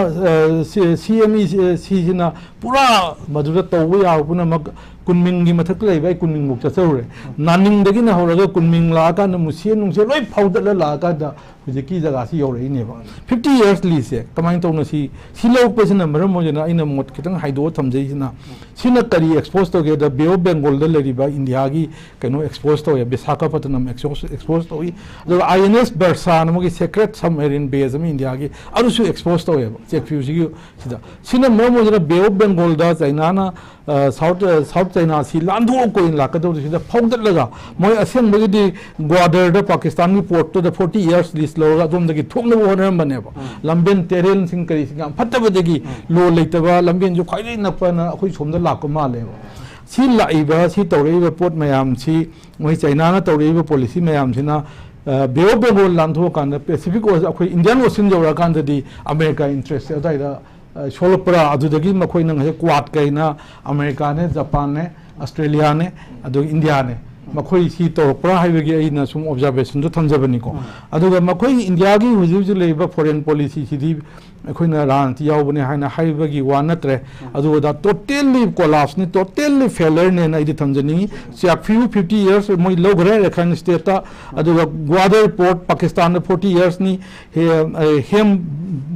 सीएमई सीजना पूरा मधुरा तौबो यावपुना मग कुनमिंग की मथक लेबा कुनमिंग मुक चसौरे नानिंग दगी ना होरगा कुनमिंग लाका न मुसिए नुंसे लोइ फाउदल लाका दा हुजिकी जगह सी यौरई नेबा 50 years लीज से कमाइन तौना सी लौपसना मरम मोजना इना मोट खितंग हाइदो थमजैसिना सिना करी एक्सपोज तोगे the Bay of Bengal the लेरिबा इंडिया की कनो एक्सपोज तो विशाखापट्टनम एक्सपोज तो द आईएनएस बर्सा नमगी सेक्रेट सबमरीन बेस में इंडिया की अरुसु एक्सपोज तो चेक फ्यूजी सिदा सिना मरम मोजना Bay of Bengal the China ना साउथ चाइना सी लांदो को इन लाकदो सिदा फाउदलगा मोय असेन बगदी ग्वादर द पाकिस्तान की पोर्ट तो द 40 years लीज लोगा दोम दगी थोकन होनरम बनेबा लंबेन टेरेल सिंग करी सिंग फत्तबदगी लो लेतबा लंबेन जो खाइ नपना अखोइ सोमदा लाको मालेबा सी लाइबा सी तौरेबा पोट मयाम सी मोय चाइना ना तौरेबा पॉलिसी मयाम सिना बेओ बेगो लांथो कान पैसिफिक ओस अखोइ इंडियन ओशन जौरा कान ददी अमेरिका इंटरेस्ट अदाइदा सोलपरा अदुदगी मखोइ नंग क्वाड कइना अमेरिका ने जापान ने ऑस्ट्रेलिया ने अदु इंडिया ने मखोइ सी तौरपरा हाइबगी अइना सुम ऑब्जर्वेशन दो थमजबनिको अदुगा मखोइ इंडिया की हुजु लेबा फॉरेन पॉलिसी सिदी अखोइना रान यावबने हाइना हाइबगी वा नत्रे अदुदा टोटली कोलैप्स ने टोटली फेलियर ने ना इदि थमजनी सिया 50 years मोइ लोगरे रेखाइन स्टेट अदुगा ग्वादर पोर्ट पाकिस्तान 40 years नि हेम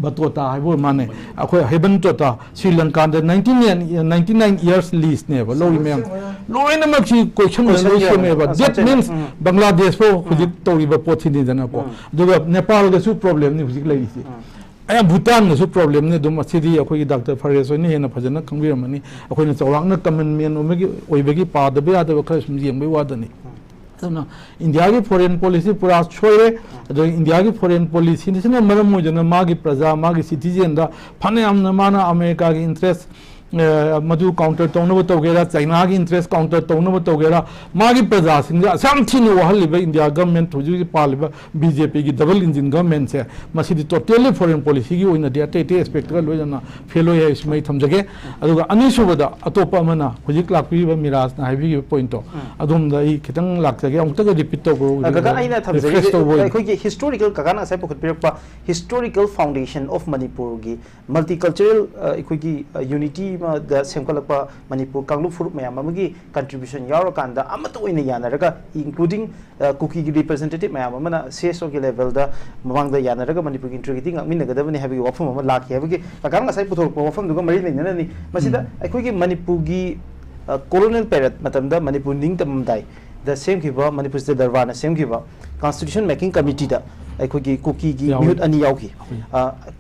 बतोता हाइबो माने अखोइ हेबन तोता श्रीलंका 99 years लीज ने लोइ मेम लोइना मक्सी क्वेश्चन में दैट मींस बांग्लादेश को हुजिक तौरिबा पोथिनि जना को दुगा नेपाल गसु प्रॉब्लम नि हुजिक लैसी आया भूटान गसु प्रॉब्लम ने दुम सिदी अखोइ डॉक्टर फरेस ने हेना फजना खंबिरमनी अखोइना चौरांगना कमन मेन ओमेगी ओइबगी पादबे आदब खर सुम जेंबे वादनी तोना इंडिया की फॉरेन पॉलिसी पूरा छोरे अदो इंडिया की फॉरेन पॉलिसी ने मरम मोजना मागी प्रजा मागी सिटीजन दा फने हमना माना अमेरिका की इंटरेस्ट मधु काउंटर तौनब तौगेरा चाइना की इंटरेस्ट काउंटर तौनब तौगेरा मागी प्रजा सिंह असम थिन वहलिबा इंडिया गवर्नमेंट हुजु पालिबा बीजेपी की डबल इंजन गवर्नमेंट से मसिदि टोटली फॉरेन पॉलिसी की ओइना दे अटे एस्पेक्ट का लोजना फेलो है इसमै थमजगे अदुगा अनिसुबदा अतोपा मना हुजिक लाकपिबा मिराज ना हाइबी पॉइंट तो अदुम दा इ खितंग लाकजगे अमुतगा रिपीट तौबो गगा आइना थमजगे अखोइगे हिस्टोरिकल कगाना से पखत पिरपा हिस्टोरिकल फाउंडेशन ऑफ मणिपुर की मल्टीकल्चरल अखोइगी यूनिटी दा सेमकलपा मणिपुर कांगलु फुरुप मयाम अमगी कंट्रीब्यूशन यारो कांदा अमत ओइना यानरगा इंक्लूडिंग कुकी की रिप्रेजेंटेटिव मयाम अमना सीएसओ के लेवल दा ममांग दा यानरगा मणिपुर की इंट्रीगिटी ngमिनगदबनि हाबि वफम अम लाखि हाबि कगांग साइ पुथोरप वफम दुगा मरि लेननि मसिदा अखोइगी मणिपुर की कोलोनियल पेरियड मतमदा मणिपुर निंग तमदाइ द सेम खिबा मणिपुर स्टेट दरबार सेम खिबा कॉन्स्टिट्यूशन मेकिंग कमिटी दा अखोइगी कुकी की मिहुत अनि याउखि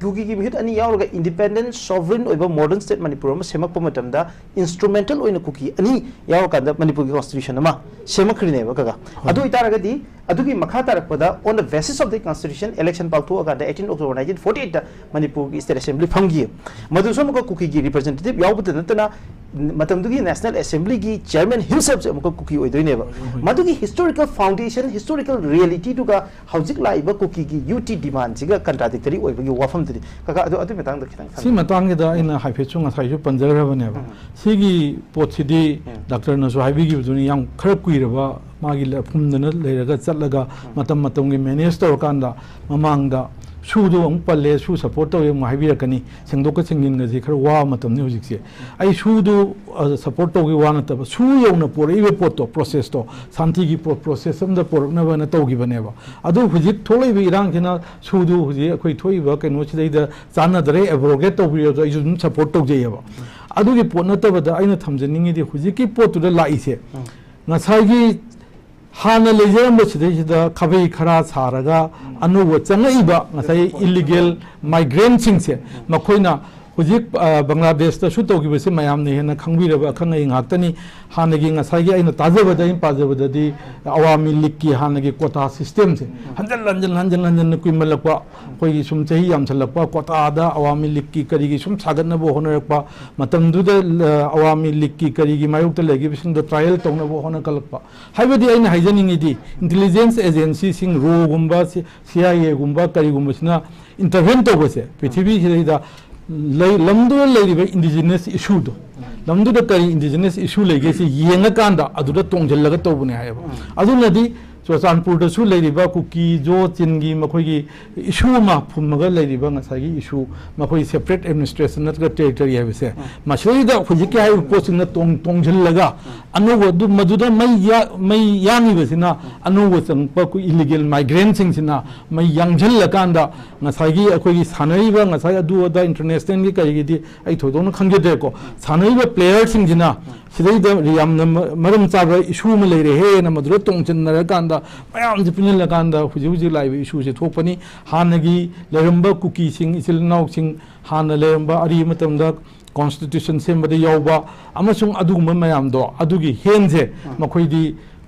कुकी की मिहुत अनि याउरगा इंडिपेंडेंट सॉवरेन ओइबा मॉडर्न स्टेट मणिपुर अमा सेमकप मतमदा इंस्ट्रूमेंटल ओइना कुकी अनि याउरकांदा मणिपुर की कॉन्स्टिट्यूशन अमा सेमखरिनेबा कगा अदु इतारगदी अदुगी मखा तारकपदा on the basis of the constitution election पालथो अगा 18 अक्टोबर 1948 दा मणिपुर की स्टेट असेंबली फंगी मधुसम को कुकी की representative याउबद नतना matamdugi National Assembly ki chairman himself se amko Kuki oidoineba madugi historical foundation historical reality duga hauzik laiba Kuki ki UT demand siga contradictory oibagi wafam dri kaka adu metang da khitang si matang da ina haifechung asai ju panjarabane ba sigi potsidi doctor na so haibigi buni yang khar kuiraba magi la phumdana leiraga chatlaga matam matamgi manage tor kanda mamangda sudu ang palle su support to yung mahibira sengdok sengin nga si khar wa matam ni hujik se ai sudu support to gi wana ta su yung na por ibe poto process to santi gi process am da por na ba na to gi bane ba adu hujik tholai bi rang kina sudu huji khoi thoi ba keno chidai da chana dare abrogate to bi jo isu support to je ba adu gi pot na ta ba da aina thamjaningi di hujik ki pot tu da lai se na sai gi hana lejeram bachida khabai khara saraga anuwa changai ngasai illegal migrant singse makoina hujik Bangladesh ta shuto gi bese mayam ne hena khangbira ba khangai ngaktani hana gi ngasai gi aina tajabada in pajabada di awami league ki hana gi quota system se hanjan kuimalakwa koi gi sum chahi yam chalakwa quota da awami league ki kari gi sum sagatna bo honarakpa matamdu da awami league ki kari gi mayuk ta legi bising da trial tongna bo hona kalakpa haibadi aina haijaningi di intelligence agency sing ro gumba CIA gumba kari gumba sina intervene to bose prithibi hida lamdu leiriba indigenous issue do lamdu da kari indigenous issue lege si yenga kanda aduda tongjellaga tobune hayaba adunadi Chochanpur da su leiriba Kuki jo chingi makhoi issue ma phummaga leiriba ngasagi issue makhoi separate administration natga territory habise masoi da hujiki hai posting na tongjellaga anuwa du maduda mai yangi besina anuwa changpa ku illegal migrants singina mai yangjalla kanda ngasagi akhoi sanaiba ngasai adu da international gi kai gi ai thodon khangge de ko sanaiba players singina sidai da yam maram chaba issue ma leire he na madura tongchen na kanda mayam jipin la kanda huji live issue se thopani hanagi leramba Kuki sing isil nauk sing hana leramba ari matamda constitution sembada yawba amasung adugumba mayam do adugi hense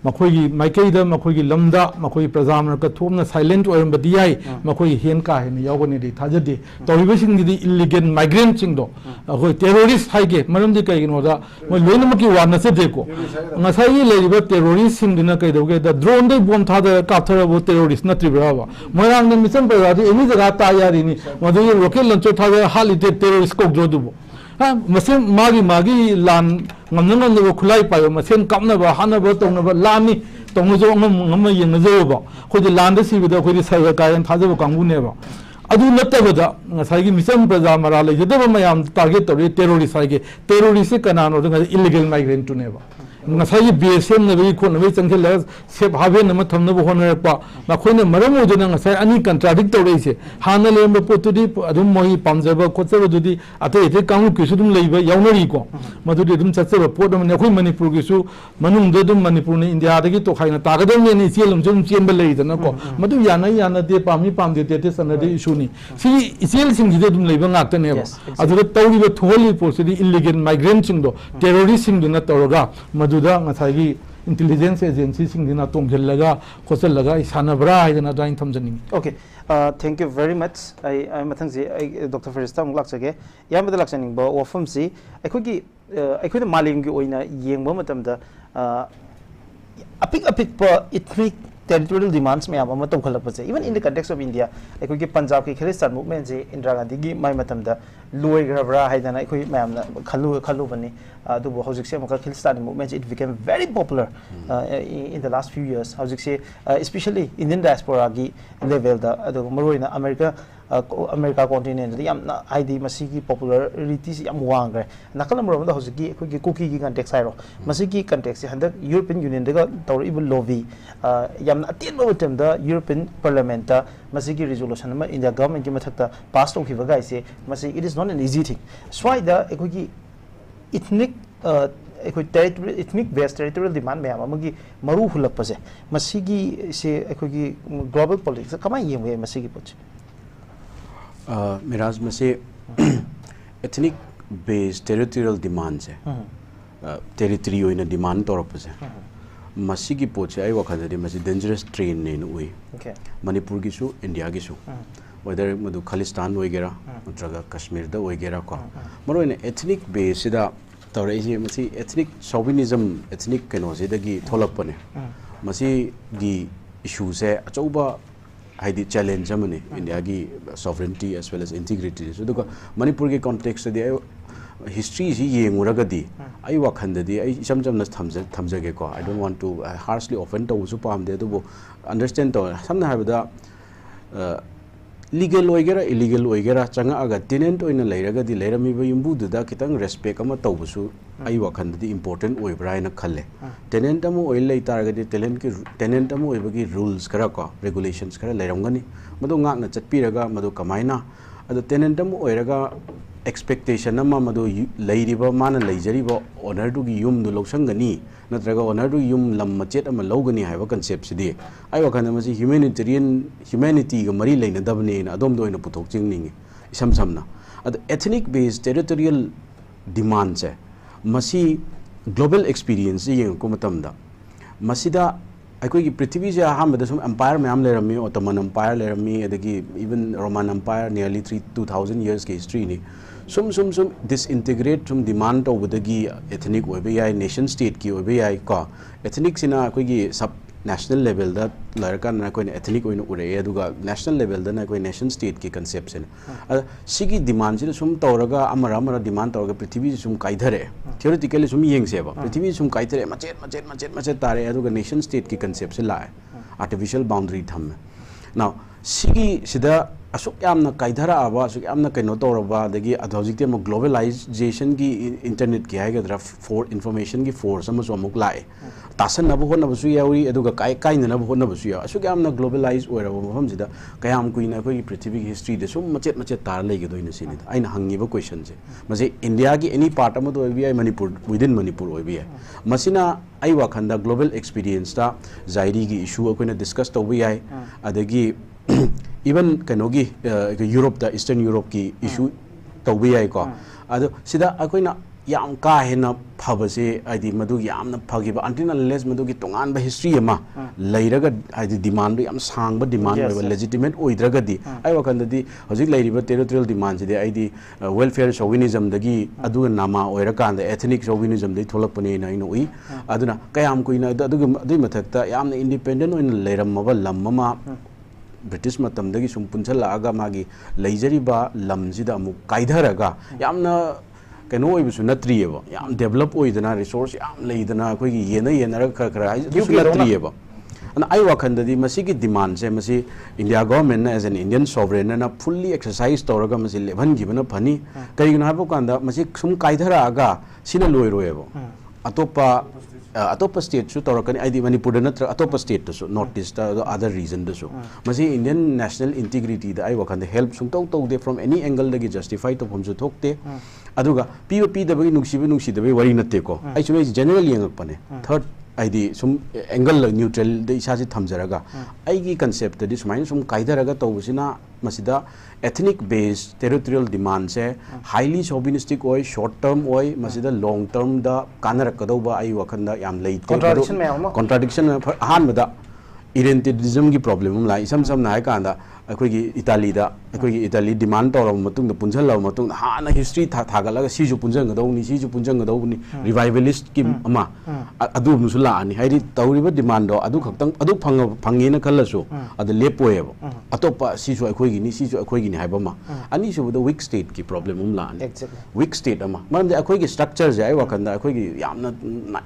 makhoi maikaida makhoi lamda makhoi prajamna ka thomna silent oiramba diai makhoi hen ka hen yawgani di thajade tawibasing di illegal migrant sing do khoi terrorist haige maramdi kai no da moi loinamaki wana se deko ngasai leiba terrorist sing dina kai doge da drone de bomb thada ka thara bo terrorist na tribra ba moirang na mission pa di emi jaga ta yari ni madu rocket launcher thada halite terrorist ko jodubo masen magi lan ngamnang no khulai payo masen kamna ba hana ba tongna ba lani tongjo ngam yeng zo ba khodi lan da si da khodi sai ka yan thaja ba kangbu ne ba adu natta ba da ngasai gi mission praja mara le jede ba mayam target to terrorist sai ge terrorist kana no da illegal migrant to ne ba ngasai BSM na bi ko na bi changel la sep have na ma thamna bo hona pa na khoina maram o dina ngasai ani contradict to reise hana le ma potudi adum moi pamjaba khotsa dudi ate ate kamu kisu dum leiba yawnari ko madudi dum chatsaba podam ne khoi manipur gisu manung de dum manipur ne india da gi to khaina ta gadam ne ni selum jum chemba lei da na ko madu yana de pam de te sana de issue ni si isel sing gi dum leiba ngak ta ne ba adu tawri ba tholi posidi illegal migrant sing do terrorist sing do na toroga madu da ngasagi intelligence agency sing dina tongjellaga khosellaga isanabra idana dain thamjani okay thank you very much I mathang ji Dr. Farez ta mulak chage yamada lakchaning ba wafam si aikogi aikoida maling gi oina yengba matamda apik pa ethnic territorial demands me ama to khala pache even in the context of India aikogi Punjab ki Khalistan movement ji Indira Gandhi gi mai matamda loi grabra haidana aikoi mayam na khalu bani adu bo hojik se maka Khalistan movement it became very popular in the last few years hojik se especially Indian diaspora gi level da adu maroina America continent da yamna ID masigi popularity si yam wangre nakala maro da hojik gi aikoi Kuki gi context hairo masigi context handak European Union da tor ibul lobby yamna atin bo tem da European Parliament da masigi resolution ma India government gi mathakta pass to khiba gai se masigi it is not an easy thing swai da aikoi gi ethnic territorial ethnic based territorial demand me amagi maru hulakpase masigi se aikogi global politics kamai yemwe masigi poch Miraj mase ethnic based territorial demand se territory oina demand torapase masigi poch ai wakhadadi masi dangerous train ne ui manipur gi su India gi su whether Khalistan oigera natraga Kashmir da oigera ko maroina ethnic base da tawre isi masi ethnic chauvinism ethnic keno se dagi tholakpane masi gi issue se achauba haidi challenge amani India gi sovereignty as well as integrity so duka Manipur gi context de history is yenguragadi ai wakhandadi ai samjamna thamjage ko I don't want to harshly offend to su pamde do understand to samna habada legal oigera illegal oigera changa aga tenant oina leiragadi leiramiba yumbu da kitang respect ama tawbusu ai wakhandadi important oibra ina khalle tenant amu oil lei taragadi tenant amu oibagi rules kara ko regulations kara leiramgani madu ngakna chatpiraga madu kamaina adu tenant amu oiraga expectation ama madu leiriba mana leijariba owner du gi yum du loksangani natraga owner du yum lam machet ama logani haiba concept sidi ai wakhana masi humanity ga mari leina dabne na adom do ina puthok chingningi isam samna ad ethnic based territorial demand se masi global experience yeng ko matamda masida aikoi gi prithvi se aham da sum empire me am lerami Ottoman empire lerami adagi even Roman empire nearly 2000 years ke history ni sum disintegrate sum demand over the ethnic OBI nation state ki OBI ka ethnic sina koi gi sub national level da larka na koi ethnic oin ure aduga national level da na koi nation state ki concept sin sigi demand sin sum tawraga amara demand tawraga prithvi sum kaidhare theoretically sum yeng se ba prithvi sum kaidhare machet tare aduga nation state ki concept se la artificial boundary tham now sigi sida asuk yamna kaidhara aba asuk yamna kaino toraba dagi adhojikte mo globalization gi internet ki haigadra for information gi force ama so amuk lae tasan nabu honna basu yauri aduga kai na nabu honna basu ya asuk yamna globalize oira bo mafam sida kayam kuina koi prithvi history de sum machet tar lei gi doina sini aina hangi ba question je mase India gi any part ama do bi Manipur within Manipur oi bi masina ai wakhanda global experience ta zairi gi issue akoina discuss to bi ai adagi even kanogi Europe da Eastern Europe ki issue tawbi ai ko ado sida akoina yam ka hena phabase adi madu yamna phagiba until unless madu gi tongan ba history ama leiraga adi demand yam sang ba demand ba legitimate oidraga di ai wakanda di hojik leiriba territorial demand de ai di welfare chauvinism dagi adu nama oira kan ethnic chauvinism dei tholakpane na ino ui aduna kayam kuina adu mathakta yamna independent oina leiram ma ba lam ma British matamdagi sum punchalaga magi leijariba lamjida amu kaidharaga yamna keno oibusu natriyeba yam develop oidana resource yam leidana koi gi yena khara asu natriyeba and ai wakhandadi masigi demand se masi India government as an Indian sovereign na fully exercise toraga masi leban gibana phani kaigina habu kanda masi sum kaidharaga sina loiroyeba atopa state su torakani ID Manipur natra atopa state to north east the other region to so masi Indian national integrity the I work on the help sum to from any angle the justify to from thokte aduga POP the nungsi the wari natte ko actually generally yangapane third ID sum angle neutral the isaji thamjaraga aigi concept this mind sum kaidaraga tawsina masida ethnic based territorial demand se highly chauvinistic oi short term oi masida long term da kanarakadauba ai wakhanda yam lei contradiction han mada identityism gi problem la isam na kanda akogi Italy demand tawra matung da punjal law matung hana history thagalaga siju punjang gadawni revivalist ki ama adu musula ani hairi tawriba demand do adu khaktang adu phangi na khallasu adu lepoyeba atopa siju akogi ni haiba ma ani su the weak state ki problem la ani weak state ama man de akogi structure je ai wakanda akogi yamna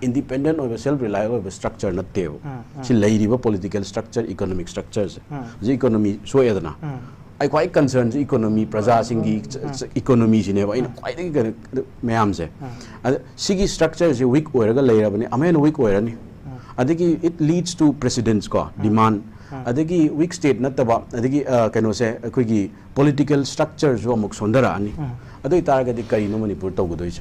independent or self reliable structure na tebo si leiriba political structure economic structures the economy so edana I quite concerned economy praja singi economy jine ba in quite mayam se sigi structure is weak oiraga leirabani amen weak oirani adigi it leads to precedents ko demand adigi weak state nataba adigi kano se akogi political structure jo amuk sondara ani adoi taragadi kari no Manipur tawgudoi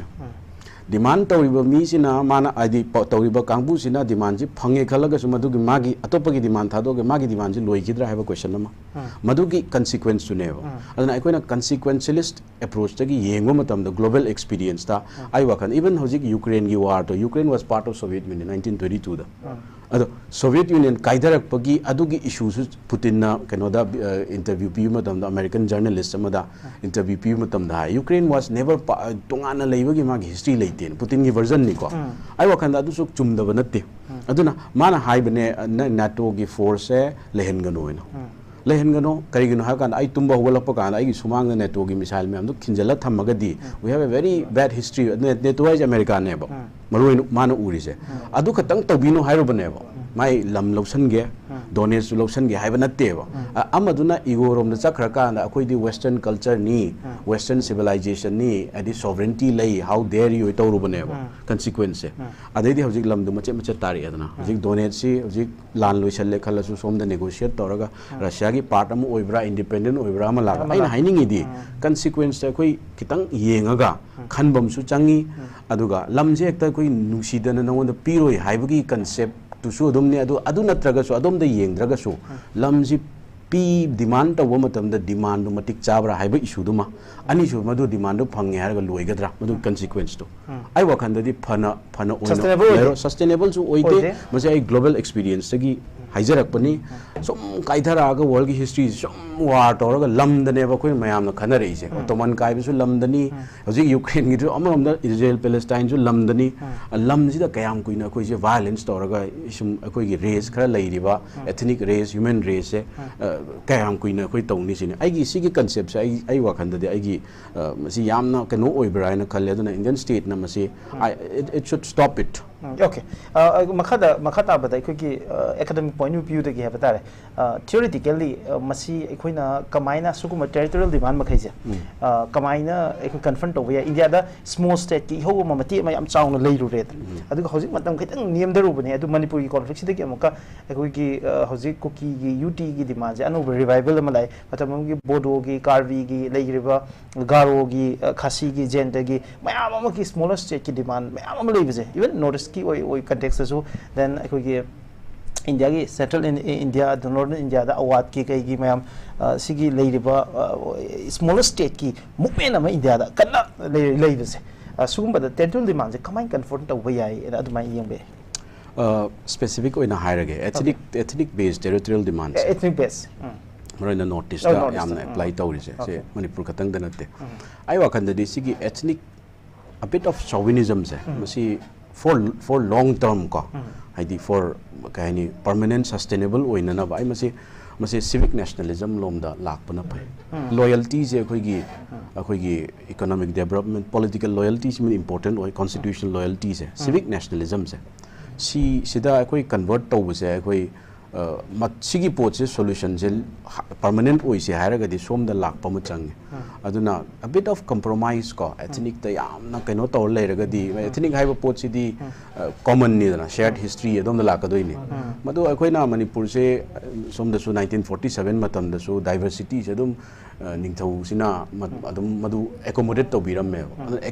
demand tawriba mi sina mana adi tawriba kangbu sina demand ji phange khalaga su madugi magi atopa gi demand thado ge magi demand ji loikidra haiba question nama madugi consequence suneva adana aikoina consequentialist approach tagi yengo matam the global experience ta ai wakan even hojik Ukraine gi war to Ukraine was part of Soviet Union 1922 da अदो Soviet union कायदरपगी अदुगी इशूसु Putin कनोदा interview पी मतम American journalist अमदा interview पी मतम दा यूक्रेन वाज नेवर तोंगाना लेबगी मागी हिस्ट्री लेतेन पुतिन की वर्जन निको आई वखंदा अदुसु चुमदब नत्ते अदुना माना हाइबने नाटो की फोर्स है लेहनगनोइनो लेहनगनो करिगनो हाकान आई तुम्बा होगलप कान आई सुमांग नेटो की मिसाइल में हम खिंजल थमगदी we have a very bad history NATO wise America नेबो मरुइन मानो उरिसे अदु खतंग तबिनो हाइरोबनेबो माई लम लौसनगे डोनेट्स लौसनगे हाइब नत्तेबो अमदुना इगोरोम चखर कान अखोइदी वेस्टर्न कल्चर नि वेस्टर्न सिविलाइजेशन नि एदि सॉवरेनिटी लई हाउ डेयर यू तौरुबनेबो कंसीक्वेंस से अदैदी हजिक लमदु मचे मचे तारि अदना हजिक डोनेट सी हजिक लान लोइसले खलसु सोमदा नेगोशिएट तौरगा रशिया की पार्ट अम ओइब्रा इंडिपेंडेंट ओइब्रा अम लागा आइना हाइनिंगिदी कंसीक्वेंस से कोई खितंग येंगगा खनबमसु चंगी अदुगा लमजे एकता कोई नुसीदन नंगोंद पीरोय हाइबगी कंसेप्ट तुसु अदुमने अदु नत्रगसु अदुमदा येंद्रगसु लमजी पी डिमांड तब मतमदा demand मटिक चाबरा HYBE इशूदुमा अनिसु मदु demand fungi हारगा लोइगद्रा मदु consequence तो आई वखंददी फना फना ओइनो सस्टेनेबल सु ओइदे मजे आई ग्लोबल एक्सपीरियंस तगी हाइजरकपनी सोम काइधरागा वर्ल्ड की हिस्ट्री सोम वार तौरगा लमदनेबा कोइ मयामना खनरइसे ओटोमन काइबसु लमदनी हजि यूक्रेन गिदु अमरमदा इजराइल पैलेस्टाइन सु लमदनी लमजिदा कयाम कुइना कोइसे वायलेंस तौरगा इसुम कोइगी रेस खरा लैरिबा एथनिक रेस ह्यूमन रेस से कयाम कुइना कोइ तौनी सिने आइगी सिगी कंसेप्ट से आई वाखंददे आइगी मसी यामना कनो ओइब्रायना खल्ले अदुना इंडियन स्टेट ना मसी it should stop it okay मखता बता कोई एकेडमिक पॉइंट ऑफ व्यू दगी बतारे थियोरेटिकली मसी अखोइना कमाइना सुकुम टेरिटोरियल डिमांड मखैसे कमाइना एक कन्फ्रंट तौबे इंडिया दा स्मॉल स्टेट की हो ममति मयम चाउना लेरुरे अदुग हौजिक मतम खितंग नियम दरुबने अदु मणिपुर की कॉन्फ्लिक्ट सिदगी अमुका अखोइगी हौजिक कुकी की यूटी की डिमांड जे अनु रिवाइवल अम लाइ मतम की बोडो की कार्बी की लेगिरिबा गारो की खासी की जेंट की मयाम अम की स्मॉलर स्टेट की डिमांड मयाम अम लेबजे इवन नॉर्थ की ओइ कंटेक्स्ट सो देन अखोइगी इंडिया की सेंट्रल इंडिया नॉर्दर्न इंडिया दा अवाद की कई की मैम सिगी लेरिबा स्मॉलर स्टेट की मूवमेंट अम इंडिया दा कन्ना लेबसे सुगुम्बदा टेरिटोरियल डिमांड से कमाइन कन्फर्म तौबा याय अदुमाय यंबे स्पेसिफिक ओइना हायरगे ethnic based territorial demand ethnic base मरोइना नॉर्थ ईस्ट दा यामना अप्लाई तौरिसे से मणिपुर खतंग दा नते आई वाखंददी सिगी ethnic a bit of chauvinism se masi for long term ko haidi for kahini permanent sustainable oina na bai masi civic nationalism lomda lakpana pai loyalty je akhoi economic development political loyalty is important oi constitutional loyalty se civic nationalism se sida akhoi convert tawse akhoi मत्सिगी पोचे solution जे permanent ओइसे हारगदी सोमदा लाकपा म चंगे अदुना अ बिट ऑफ कंप्रोमाइज को एथनिक त यामना कनो तौर लेरगदी एथनिक हाइबा पोचिदी कॉमन नि दना शेयर्ड हिस्ट्री एदोम लाकदोइनी मदु अखोइना मणिपुर से सोमदसु 1947 मतमदसु डाइवर्सिटी से अदुम निंगथौसिना अदुम मदु एकोमोडेट तौबिरमे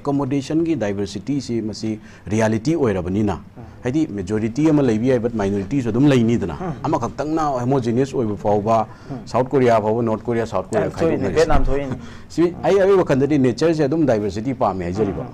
एकोमोडेशन की डाइवर्सिटी से मसी रियलिटी ओइरबनिना हाइदी मेजॉरिटी अमा लैबि बट माइनॉरिटीज अदुम लैनी दना अमा खक्तंगना होमोजेनियस ओइब फावबा साउथ कोरिया फाव नॉर्थ कोरिया साउथ कोरिया खाइदोने वियतनाम थोइन सी आई वखंददी नेचर से अदुम डाइवर्सिटी पामे हाइजरिबा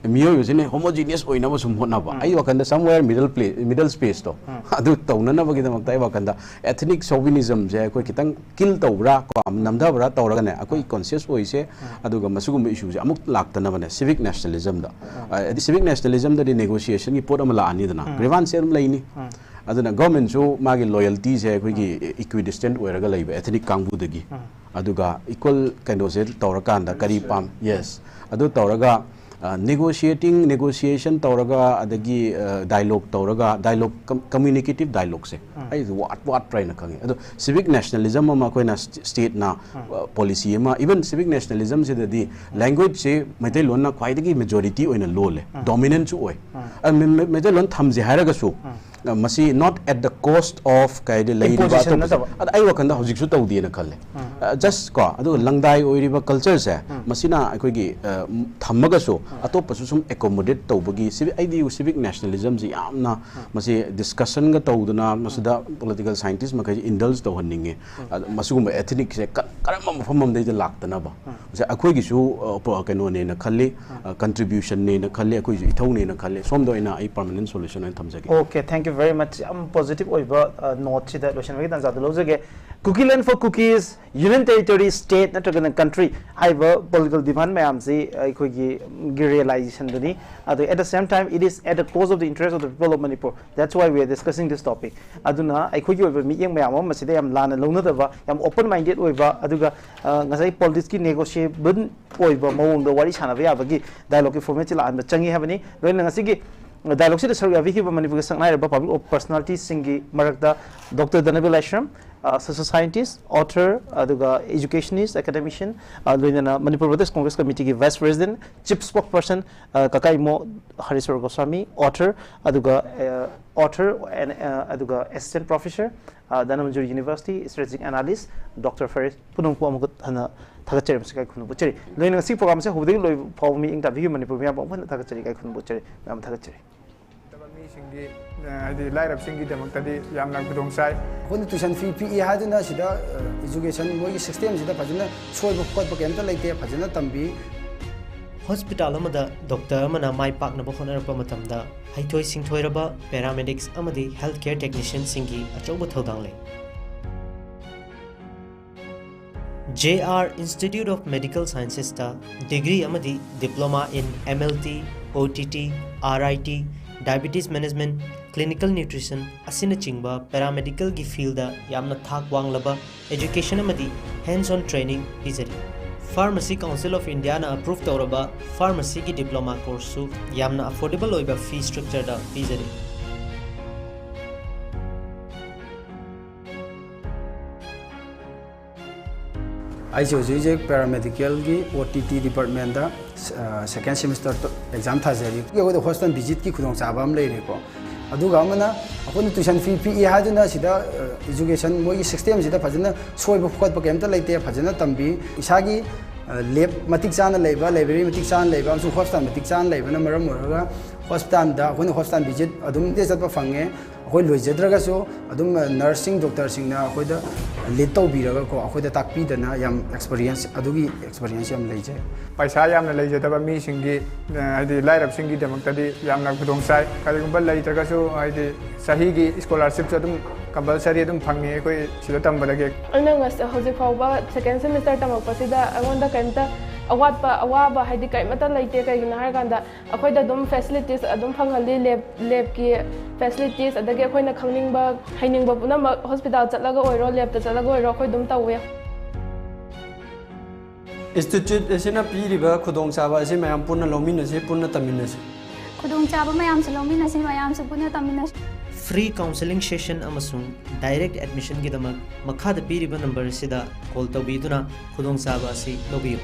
मियो युजने होमोजेनियस ओइना सुम होनाबा आई वखंदा समवेयर मिडल स्पेस तो अदु तौनना बगी दमक आई वखंदा एथनिक शोविनिज्म जे कोइ कितंग किल तौबरा को नमदाबरा तौरगने अकोइ कॉन्शियस ओइसे अदुगा मसुगुम इशू जे अमुक लाक्तना बने सिविक नेशनलिज्म दा एदि सिविक नेशनलिज्म दा नेगोशिएशन की पोट अमला आनी दना ग्रीवांस एम लैनी अदुना गवर्नमेंट जो मागी लॉयल्टी जे कोइगी इक्विडिस्टेंट ओइरगा लैबे एथनिक कांगबुदगी अदुगा इक्वल काइंड से तौरकांदा करी पाम यस अदु तौरगा negotiation तौरगा अदगी डायलॉग तौरगा डायलॉग कम्युनिकेटिव डायलॉग से आई what try ना खंगे अदो सिविक नेशनलिज्म मा कोइना स्टेट ना पॉलिसी मा इवन सिविक नेशनलिज्म से ददी लैंग्वेज से मैते लोन ना ख्वाइदगी मेजॉरिटी ओइना लोले डोमिनेंट सु ओइ मैते लोन थमजे हारगा सु मसी not at the cost of काइदे लैरिबा अद आई वखंदा हजिकसु तौदी ना खल्ले जस्ट को अदो लंगदाई ओइरिबा कल्चर से मसीना अखोगी थमगसु अतोपसु सुम एकोमोडेट तौबगी सिविक नेशनलिज्म जी यामना मसी डिस्कशन गा तौदना मसदा पॉलिटिकल साइंटिस्ट मखै इंडल्ज तौहन्निंगे मसुगुम एथनिक से करम मफम दै लाक्तना बा से अखोगी सु कनो ने न खल्ले कंट्रीब्यूशन ने न खल्ले अखोई इथौ ने न खल्ले सोमदो इना आई परमानेंट सॉल्यूशन न थमजगे okay thank you very much. Positive over note that Lotion Vegan Zadologe. Kukiland for Kukis, Union Territory, State, not country. I political demand, ma'am. See, I could realization. At the same time, it is at the cause of the interest of the people of Manipur. That's why we are discussing this topic. Aduna, I could over meeting my mom, Masida, I'm Lana Lunadava, I'm open minded over Aduga, Nazai politics negotiate, but over Mo, the Wari Chanavia, dialogue for Metila and the Changi Havani, when Nasigi. Dialogue is a Viki Manipur public personalities Singi Marakda, Dr. DHANABIR LAISHRAM, social scientist, author, educationist, academician, Manipur Pradesh Congress Committee Vice President, Chief Spokesperson, Kakaimo Hareshwar Goshwami, author, and assistant professor, Dhanamajur University, strategic analyst, Dr. Farez, Punungpo Amugut Thagacherim Sky Kunbucheri. Learning a C program, who they live for me in the view Manipur, Thagacheri Kunbucheri, Mam Thagacheri. The light of Singi Democratic Yamnak Budong when the tuition fee PE had in Sida education system is the Pajana, so propaganda like the Pajana Tambi. Hospital Amada, Dr. Amana, my partner Bohona Pamatamda, Haitoi Singtoiraba, paramedics Amadi, healthcare technician Singi, Achobotodangle. JR Institute of Medical Sciences, degree Amadi, diploma in MLT, OTT, RIT, diabetes management, clinical nutrition, asina chingba, paramedical gi field da yamna thak wanglaba, education amadi, hands-on training bizari. Pharmacy Council of India na approved tauraba pharmacy ki diploma course su yamna affordable oiba fee structure da bizari. I chose paramedical gi OTT department da second semester exam thazari. Yo the hostel visit ki khudong sabam le re ko. Adu ga mana apun tuition fee PE haduna sida education moi system sida phajana soi bu khot pakem ta leite phajana tambi isagi lab matik chan leiba library matik chan leiba amsu hostel matik chan leiba na maram moraga hospital da when hostel visit adum de jat pa fange akoi loijadraga so adum nursing doctor singna akoi da lead tawbiraga ko akoi da takpi dana yam experience adugi experience yam leije paisa yamna leijadaba mi singi adi light of Singi Democratic Yamnak Budong Sai, Kalimba later so I the Sahigi scholarships adum compulsory adum Pangi, Silatam Balagak. I know as a Hosikoba, second semester Tamakasida, I want the Kanta. Awaba had the Kaimata like take in Harganda, avoid the dome facilities, a dome Pangali lab facilities, at the Gakoina Kangingba, Haining Babunamba Hospital, Talago or left the Talago or Rockoi Dumta. Institute is in a period, Kudong Sava, Mayam Puna Lominas, Puna Taminas. Kudong Sava, Mayam Salominas, Mayam Supuna Taminas. Free counseling session amasung direct admission gidamak makha da piriba number sida call tawbiduna khudong saba si lobiyo.